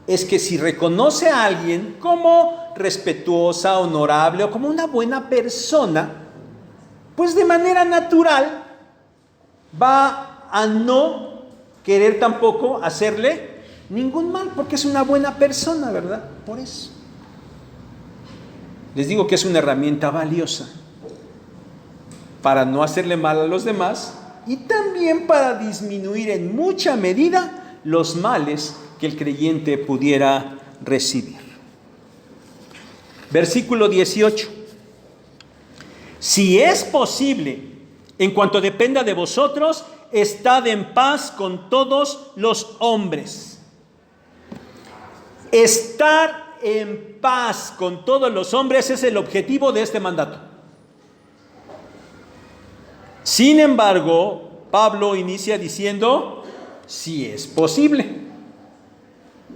es que si reconoce a alguien como respetuosa, honorable o como una buena persona, pues de manera natural va a no querer tampoco hacerle ningún mal, porque es una buena persona, ¿verdad? Por eso les digo que es una herramienta valiosa. para no hacerle mal a los demás y también para disminuir en mucha medida los males que el creyente pudiera recibir. Versículo 18. Si es posible, en cuanto dependa de vosotros, estad en paz con todos los hombres. Estar en paz con todos los hombres es el objetivo de este mandato. Sin embargo, Pablo inicia diciendo, si es posible.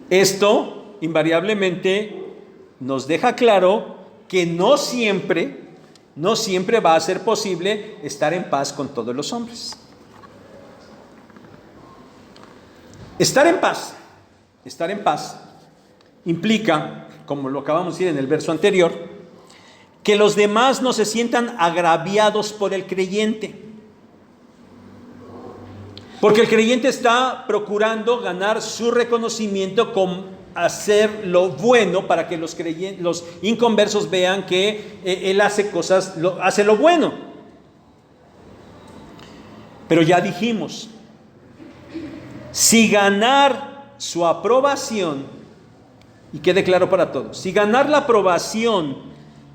Esto invariablemente nos deja claro que no siempre va a ser posible estar en paz con todos los hombres. Estar en paz implica, como lo acabamos de decir en el verso anterior, que los demás no se sientan agraviados por el creyente. Porque el creyente está procurando ganar su reconocimiento con hacer lo bueno para que los inconversos vean que él hace hace lo bueno. Pero ya dijimos, si ganar su aprobación, y quede claro para todos, si ganar la aprobación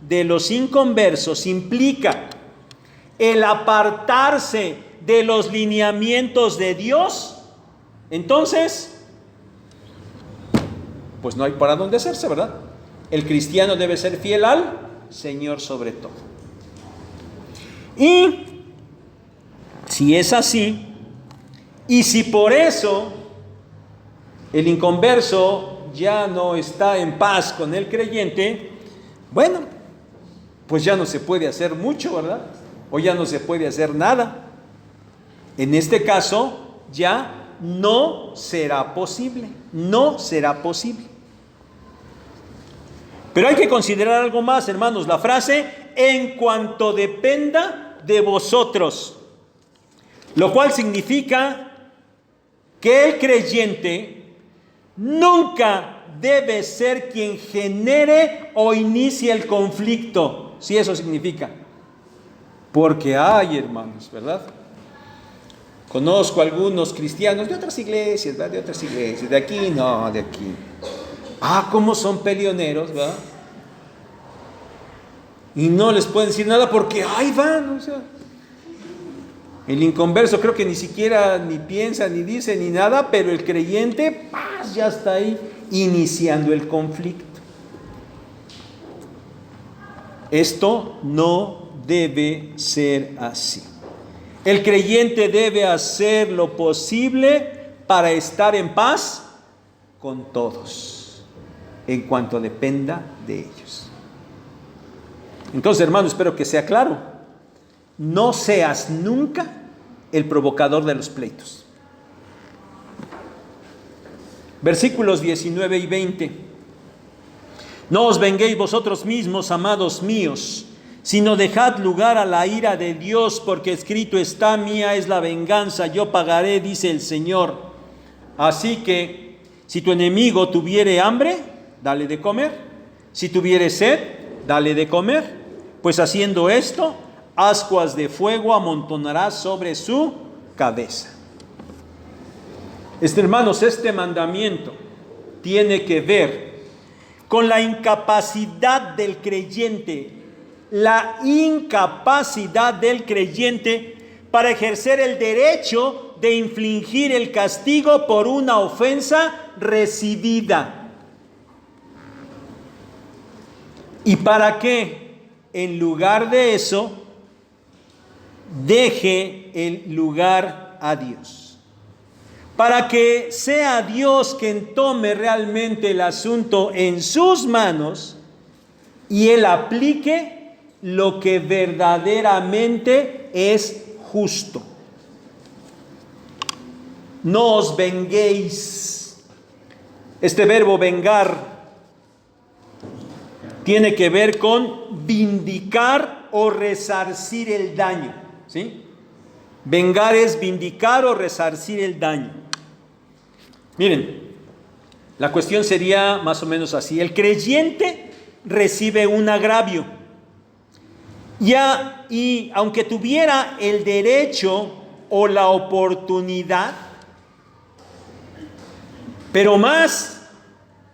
de los inconversos implica el apartarse de los lineamientos de Dios, entonces, pues no hay para dónde hacerse, ¿verdad? El cristiano debe ser fiel al Señor sobre todo. Y si es así, y si por eso el inconverso ya no está en paz con el creyente, bueno, pues ya no se puede hacer mucho, ¿verdad? O ya no se puede hacer nada. En este caso, ya no será posible. Pero hay que considerar algo más, hermanos. La frase, en cuanto dependa de vosotros. Lo cual significa que el creyente nunca debe ser quien genere o inicie el conflicto. Si eso significa. Porque hay, hermanos, ¿verdad? Conozco algunos cristianos de otras iglesias, ¿verdad? De otras iglesias, de aquí no, de aquí. ¿Cómo son peleoneros, ¿verdad? Y no les pueden decir nada porque ahí van, o sea. El inconverso creo que ni siquiera ni piensa, ni dice, ni nada, pero el creyente, ya está ahí iniciando el conflicto. Esto no debe ser así. El creyente debe hacer lo posible para estar en paz con todos, en cuanto dependa de ellos. Entonces, hermano, espero que sea claro. No seas nunca el provocador de los pleitos. Versículos 19 y 20. No os venguéis vosotros mismos, amados míos, sino dejad lugar a la ira de Dios, porque escrito está, mía es la venganza, yo pagaré, dice el Señor. Así que, si tu enemigo tuviere hambre, dale de comer. Si tuviere sed, dale de comer. Pues haciendo esto, ascuas de fuego amontonarás sobre su cabeza. Hermanos, este mandamiento tiene que ver con la incapacidad del creyente, para ejercer el derecho de infligir el castigo por una ofensa recibida. ¿Y para qué? En lugar de eso, deje el lugar a Dios. Para que sea Dios quien tome realmente el asunto en sus manos y Él aplique lo que verdaderamente es justo. No os venguéis. Este verbo vengar tiene que ver con vindicar o resarcir el daño, ¿sí? Vengar es vindicar o resarcir el daño. Miren, la cuestión sería más o menos así. El creyente recibe un agravio Ya, y aunque tuviera el derecho o la oportunidad, pero más,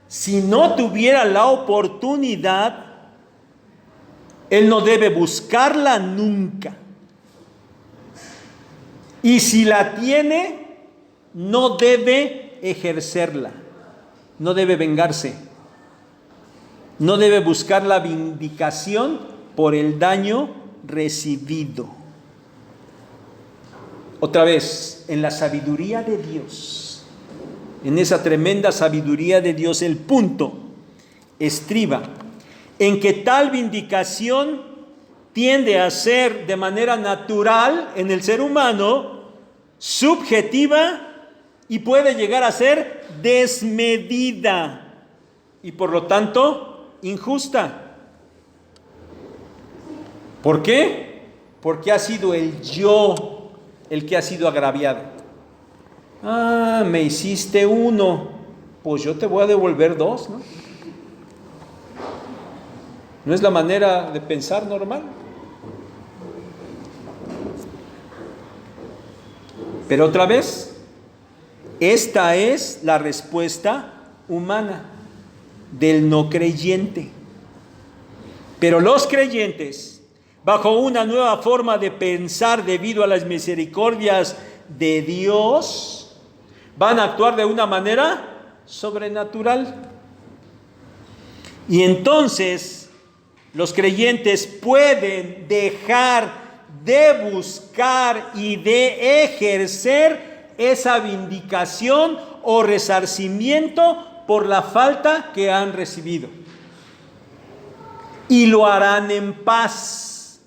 si no tuviera la oportunidad, él no debe buscarla nunca. Y si la tiene, no debe ejercerla, no debe vengarse, no debe buscar la vindicación por el daño recibido. Otra vez, en la sabiduría de Dios, en esa tremenda sabiduría de Dios, el punto estriba en que tal vindicación tiende a ser de manera natural en el ser humano, subjetiva, y puede llegar a ser desmedida y por lo tanto injusta. ¿Por qué? Porque ha sido el yo el que ha sido agraviado. Me hiciste 1, pues yo te voy a devolver 2, ¿no? ¿No es la manera de pensar normal? Pero otra vez, esta es la respuesta humana del no creyente. Pero los creyentes, bajo una nueva forma de pensar debido a las misericordias de Dios, van a actuar de una manera sobrenatural. Y entonces los creyentes pueden dejar de buscar y de ejercer esa vindicación o resarcimiento por la falta que han recibido. Y lo harán en paz.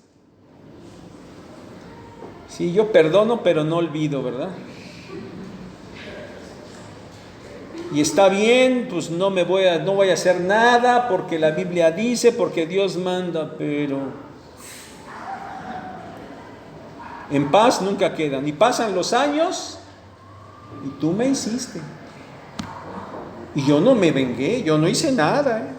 Sí, yo perdono, pero no olvido, ¿verdad? Y está bien, pues no voy a hacer nada porque la Biblia dice, porque Dios manda, pero en paz nunca quedan. Y pasan los años y tú me hiciste. Y yo no me vengué, yo no hice nada.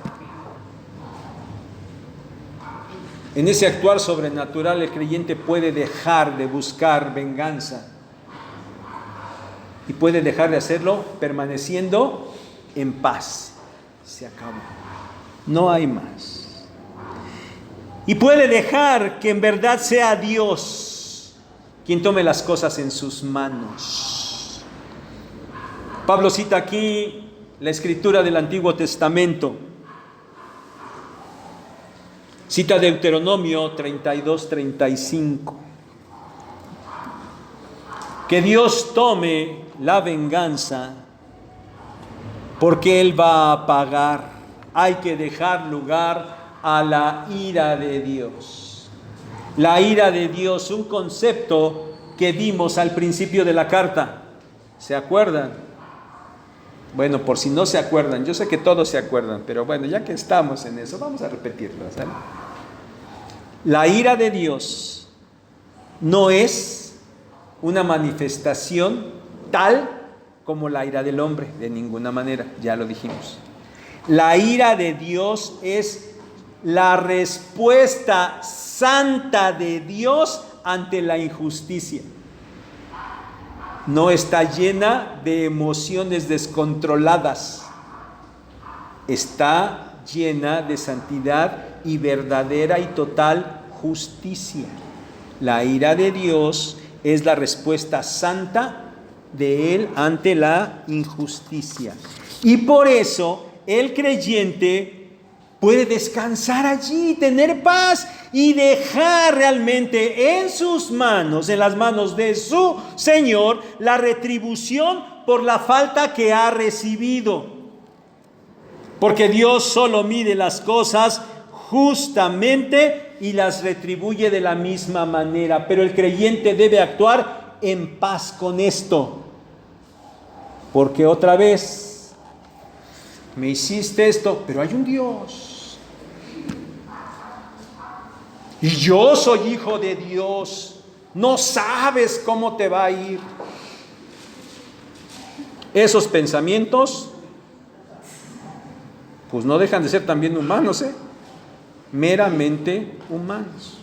En ese actuar sobrenatural el creyente puede dejar de buscar venganza y puede dejar de hacerlo permaneciendo en paz. Se acabó. No hay más. Y puede dejar que en verdad sea Dios quien tome las cosas en sus manos. Pablo cita aquí la escritura del Antiguo Testamento. Cita Deuteronomio 32-35. Que Dios tome la venganza, porque Él va a pagar. Hay que dejar lugar a la ira de Dios. La ira de Dios, un concepto que vimos al principio de la carta. ¿Se acuerdan? Bueno, por si no se acuerdan, yo sé que todos se acuerdan, pero bueno, ya que estamos en eso, vamos a repetirlo, ¿sabes? La ira de Dios no es una manifestación tal como la ira del hombre, de ninguna manera, ya lo dijimos. La ira de Dios es la respuesta santa de Dios ante la injusticia. No está llena de emociones descontroladas, está llena de santidad y verdadera y total justicia. La ira de Dios es la respuesta santa de Él ante la injusticia. Y por eso el creyente puede descansar allí, tener paz y dejar realmente en sus manos, en las manos de su Señor, la retribución por la falta que ha recibido. Porque Dios solo mide las cosas justamente y las retribuye de la misma manera. Pero el creyente debe actuar en paz con esto. Porque otra vez, me hiciste esto, pero hay un Dios. Y yo soy hijo de Dios. No sabes cómo te va a ir. Esos pensamientos, pues no dejan de ser también humanos, meramente humanos.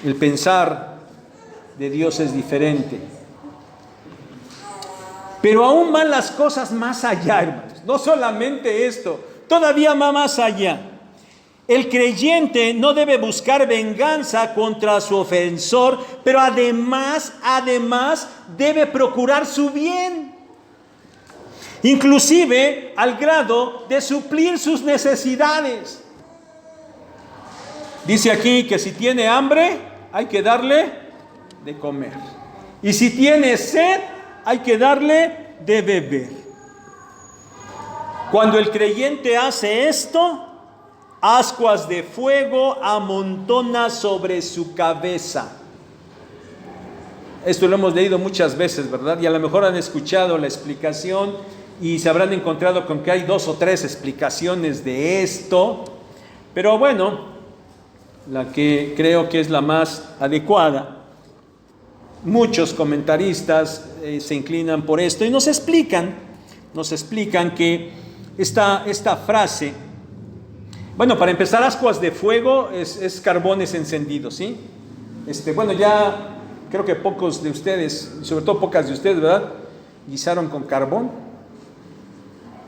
El pensar de Dios es diferente. Pero aún van las cosas más allá, hermanos. No solamente esto, todavía va más allá. El creyente no debe buscar venganza contra su ofensor, pero además debe procurar su bien. Inclusive al grado de suplir sus necesidades. Dice aquí que si tiene hambre, hay que darle de comer. Y si tiene sed, hay que darle de beber. Cuando el creyente hace esto, ascuas de fuego amontona sobre su cabeza. Esto lo hemos leído muchas veces, ¿verdad? Y a lo mejor han escuchado la explicación y se habrán encontrado con que hay 2 o 3 explicaciones de esto. Pero bueno, la que creo que es la más adecuada. Muchos comentaristas se inclinan por esto y nos explican que esta frase, bueno, para empezar, ascuas de fuego es carbones encendidos, ¿sí? Bueno, ya creo que pocos de ustedes, sobre todo pocas de ustedes, ¿verdad?, guisaron con carbón.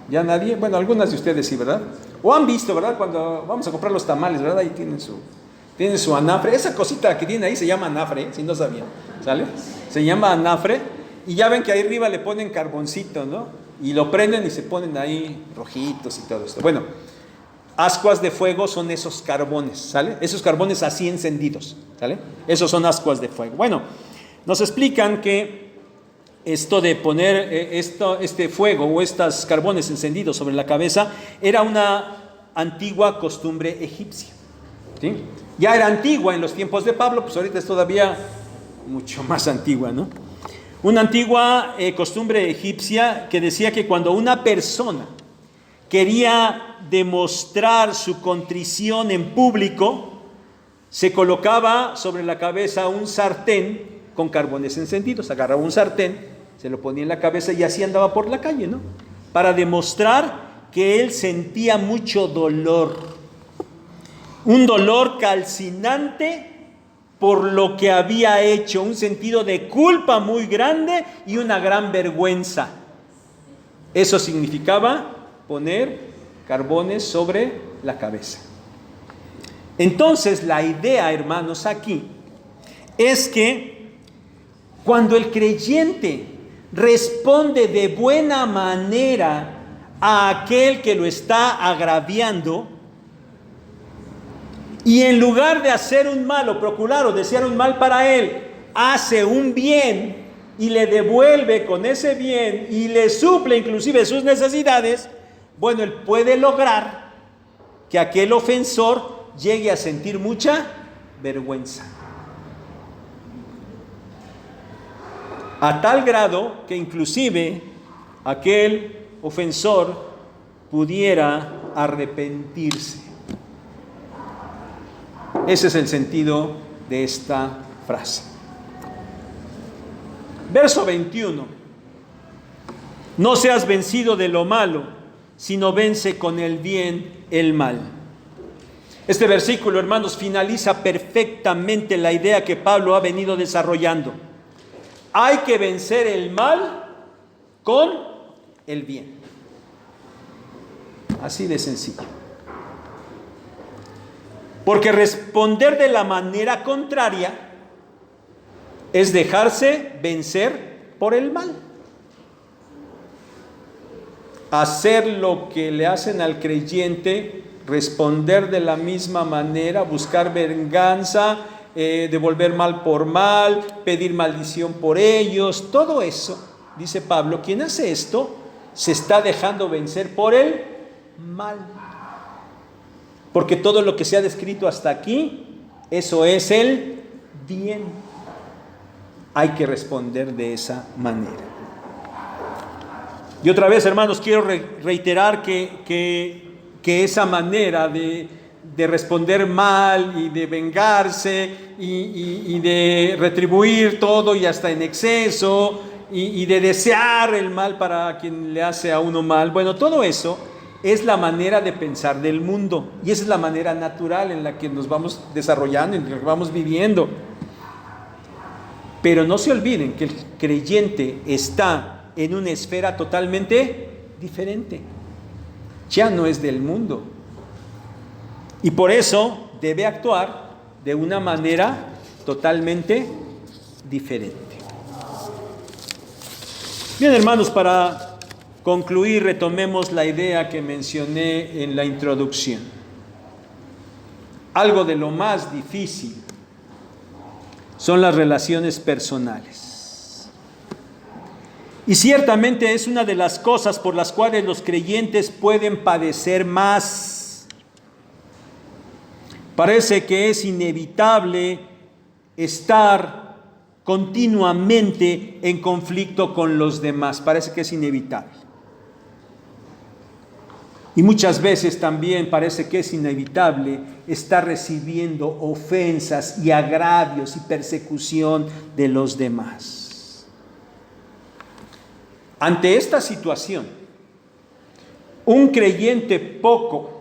Ya nadie, bueno, algunas de ustedes sí, ¿verdad? O han visto, ¿verdad?, cuando vamos a comprar los tamales, ¿verdad? Ahí tienen su anafre. Esa cosita que tiene ahí se llama anafre, si no sabían, ¿sale? Se llama anafre. Y ya ven que ahí arriba le ponen carboncito, ¿no? Y lo prenden y se ponen ahí rojitos y todo esto. Bueno, ascuas de fuego son esos carbones, ¿sale? Esos carbones así encendidos, ¿sale? Esos son ascuas de fuego. Bueno, nos explican que esto de poner este fuego o estos carbones encendidos sobre la cabeza era una antigua costumbre egipcia, ¿sí? Ya era antigua en los tiempos de Pablo, pues ahorita es todavía mucho más antigua, ¿no? Una antigua costumbre egipcia que decía que cuando una persona quería demostrar su contrición en público, se colocaba sobre la cabeza un sartén con carbones encendidos. Agarraba un sartén, se lo ponía en la cabeza y así andaba por la calle, ¿no? Para demostrar que él sentía mucho dolor, un dolor calcinante por lo que había hecho, un sentido de culpa muy grande y una gran vergüenza. Eso significaba poner carbones sobre la cabeza. Entonces la idea, hermanos, aquí es que cuando el creyente responde de buena manera a aquel que lo está agraviando, y en lugar de hacer un mal o procurar o desear un mal para él, hace un bien y le devuelve con ese bien y le suple inclusive sus necesidades, bueno, él puede lograr que aquel ofensor llegue a sentir mucha vergüenza. A tal grado que inclusive aquel ofensor pudiera arrepentirse. Ese es el sentido de esta frase. Verso 21. No seas vencido de lo malo, sino vence con el bien el mal. Este versículo, hermanos, finaliza perfectamente la idea que Pablo ha venido desarrollando. Hay que vencer el mal con el bien. Así de sencillo. Porque responder de la manera contraria es dejarse vencer por el mal. Hacer lo que le hacen al creyente, responder de la misma manera, buscar venganza, devolver mal por mal, pedir maldición por ellos, todo eso, dice Pablo, quien hace esto se está dejando vencer por el mal. Porque todo lo que se ha descrito hasta aquí, eso es el bien. Hay que responder de esa manera. Y otra vez, hermanos, quiero reiterar que esa manera de responder mal y de vengarse y de retribuir todo y hasta en exceso y de desear el mal para quien le hace a uno mal, bueno, todo eso es la manera de pensar del mundo, y esa es la manera natural en la que nos vamos desarrollando, en la que vamos viviendo. Pero no se olviden que el creyente está en una esfera totalmente diferente. Ya no es del mundo. Y por eso debe actuar de una manera totalmente diferente. Bien, hermanos, para concluir, retomemos la idea que mencioné en la introducción. Algo de lo más difícil son las relaciones personales. Y ciertamente es una de las cosas por las cuales los creyentes pueden padecer más. Parece que es inevitable estar continuamente en conflicto con los demás. Parece que es inevitable. Y muchas veces también parece que es inevitable estar recibiendo ofensas y agravios y persecución de los demás. Ante esta situación, un creyente poco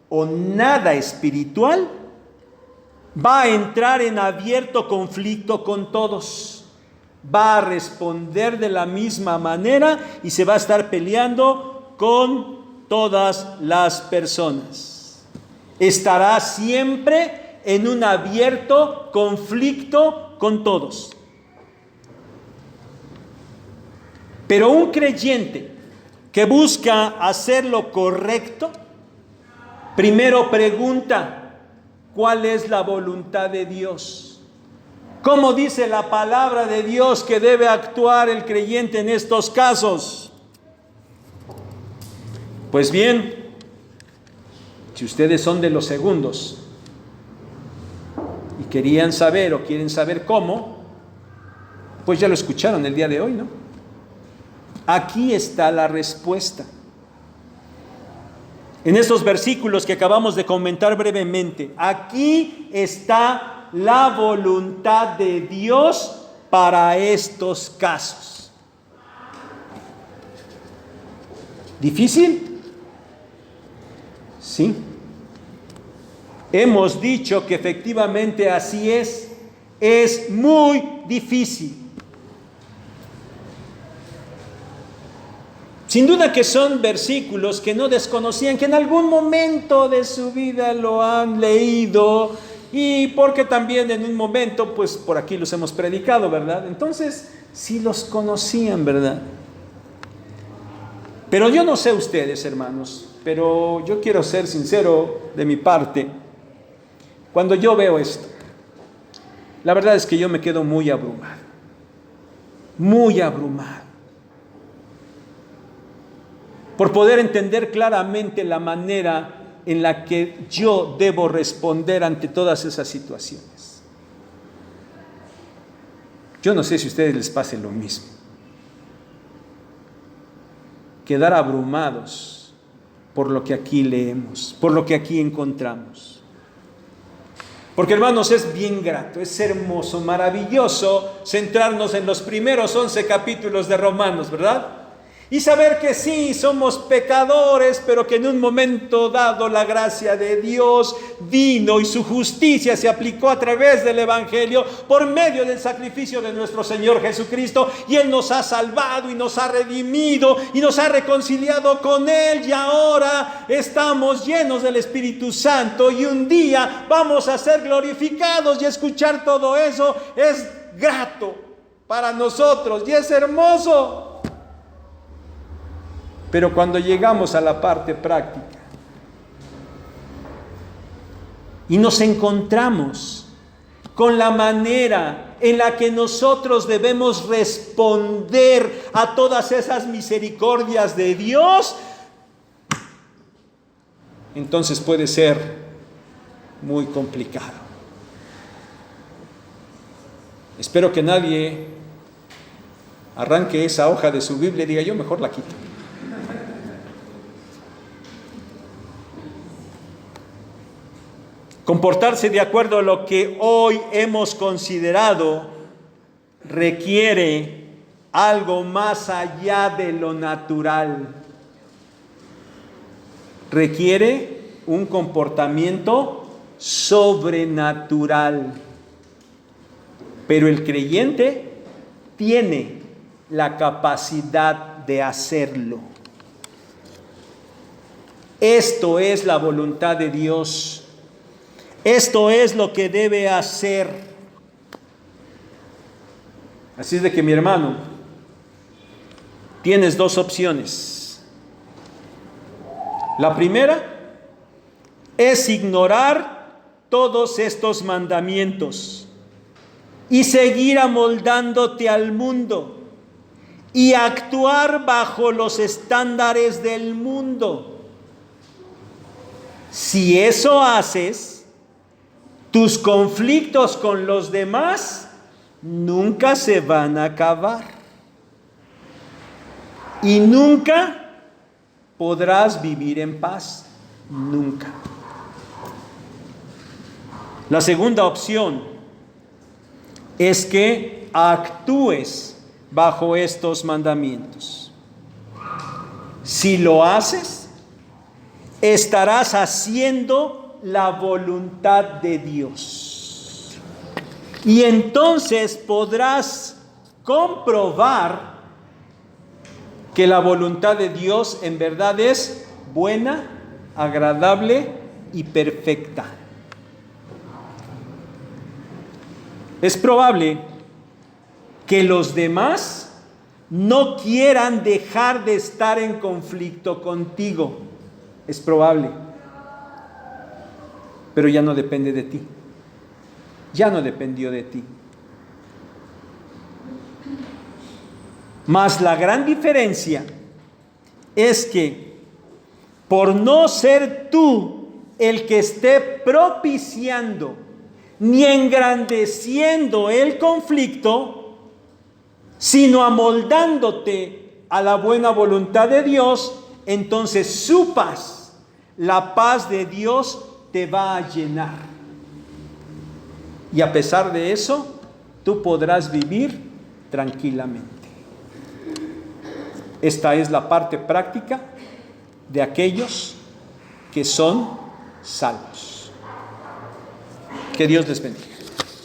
o nada espiritual va a entrar en abierto conflicto con todos. Va a responder de la misma manera y se va a estar peleando con todas las personas. Estará siempre en un abierto conflicto con todos. Pero un creyente que busca hacer lo correcto, primero pregunta, ¿cuál es la voluntad de Dios? ¿Cómo dice la palabra de Dios que debe actuar el creyente en estos casos? Pues bien, si ustedes son de los segundos y querían saber o quieren saber cómo, pues ya lo escucharon el día de hoy, ¿no? Aquí está la respuesta. En estos versículos que acabamos de comentar brevemente, aquí está la voluntad de Dios para estos casos. ¿Difícil? Sí. Hemos dicho que efectivamente así es muy difícil. Sin duda que son versículos que no desconocían, que en algún momento de su vida lo han leído y porque también en un momento, pues por aquí los hemos predicado, ¿verdad? Entonces, sí los conocían, ¿verdad? Pero yo no sé ustedes, hermanos, pero yo quiero ser sincero de mi parte. Cuando yo veo esto, la verdad es que yo me quedo muy abrumado. Muy abrumado. Por poder entender claramente la manera en la que yo debo responder ante todas esas situaciones. Yo no sé si a ustedes les pase lo mismo. Quedar abrumados por lo que aquí leemos, por lo que aquí encontramos. Porque, hermanos, es bien grato, es hermoso, maravilloso centrarnos en los primeros 11 capítulos de Romanos, ¿verdad? Y saber que sí, somos pecadores, pero que en un momento dado la gracia de Dios vino y su justicia se aplicó a través del Evangelio por medio del sacrificio de nuestro Señor Jesucristo. Y Él nos ha salvado y nos ha redimido y nos ha reconciliado con Él. Y ahora estamos llenos del Espíritu Santo y un día vamos a ser glorificados, y escuchar todo eso es grato para nosotros y es hermoso. Pero cuando llegamos a la parte práctica y nos encontramos con la manera en la que nosotros debemos responder a todas esas misericordias de Dios, entonces puede ser muy complicado. Espero que nadie arranque esa hoja de su Biblia y diga, yo mejor la quito. Comportarse de acuerdo a lo que hoy hemos considerado requiere algo más allá de lo natural. requiere un comportamiento sobrenatural. Pero el creyente tiene la capacidad de hacerlo. Esto es la voluntad de Dios. Esto es lo que debe hacer. Así es de que, mi hermano, tienes dos opciones. La primera es ignorar todos estos mandamientos y seguir amoldándote al mundo y actuar bajo los estándares del mundo. Si eso haces, tus conflictos con los demás nunca se van a acabar y nunca podrás vivir en paz. Nunca. La segunda opción es que actúes bajo estos mandamientos. Si lo haces, estarás haciendo la voluntad de Dios. Y entonces podrás comprobar que la voluntad de Dios en verdad es buena, agradable y perfecta. Es probable que los demás no quieran dejar de estar en conflicto contigo. Es probable. Pero ya no depende de ti. Ya no dependió de ti. Mas la gran diferencia es que por no ser tú el que esté propiciando ni engrandeciendo el conflicto, sino amoldándote a la buena voluntad de Dios, entonces su paz, la paz de Dios, te va a llenar. Y a pesar de eso, tú podrás vivir tranquilamente. Esta es la parte práctica de aquellos que son salvos. Que Dios les bendiga.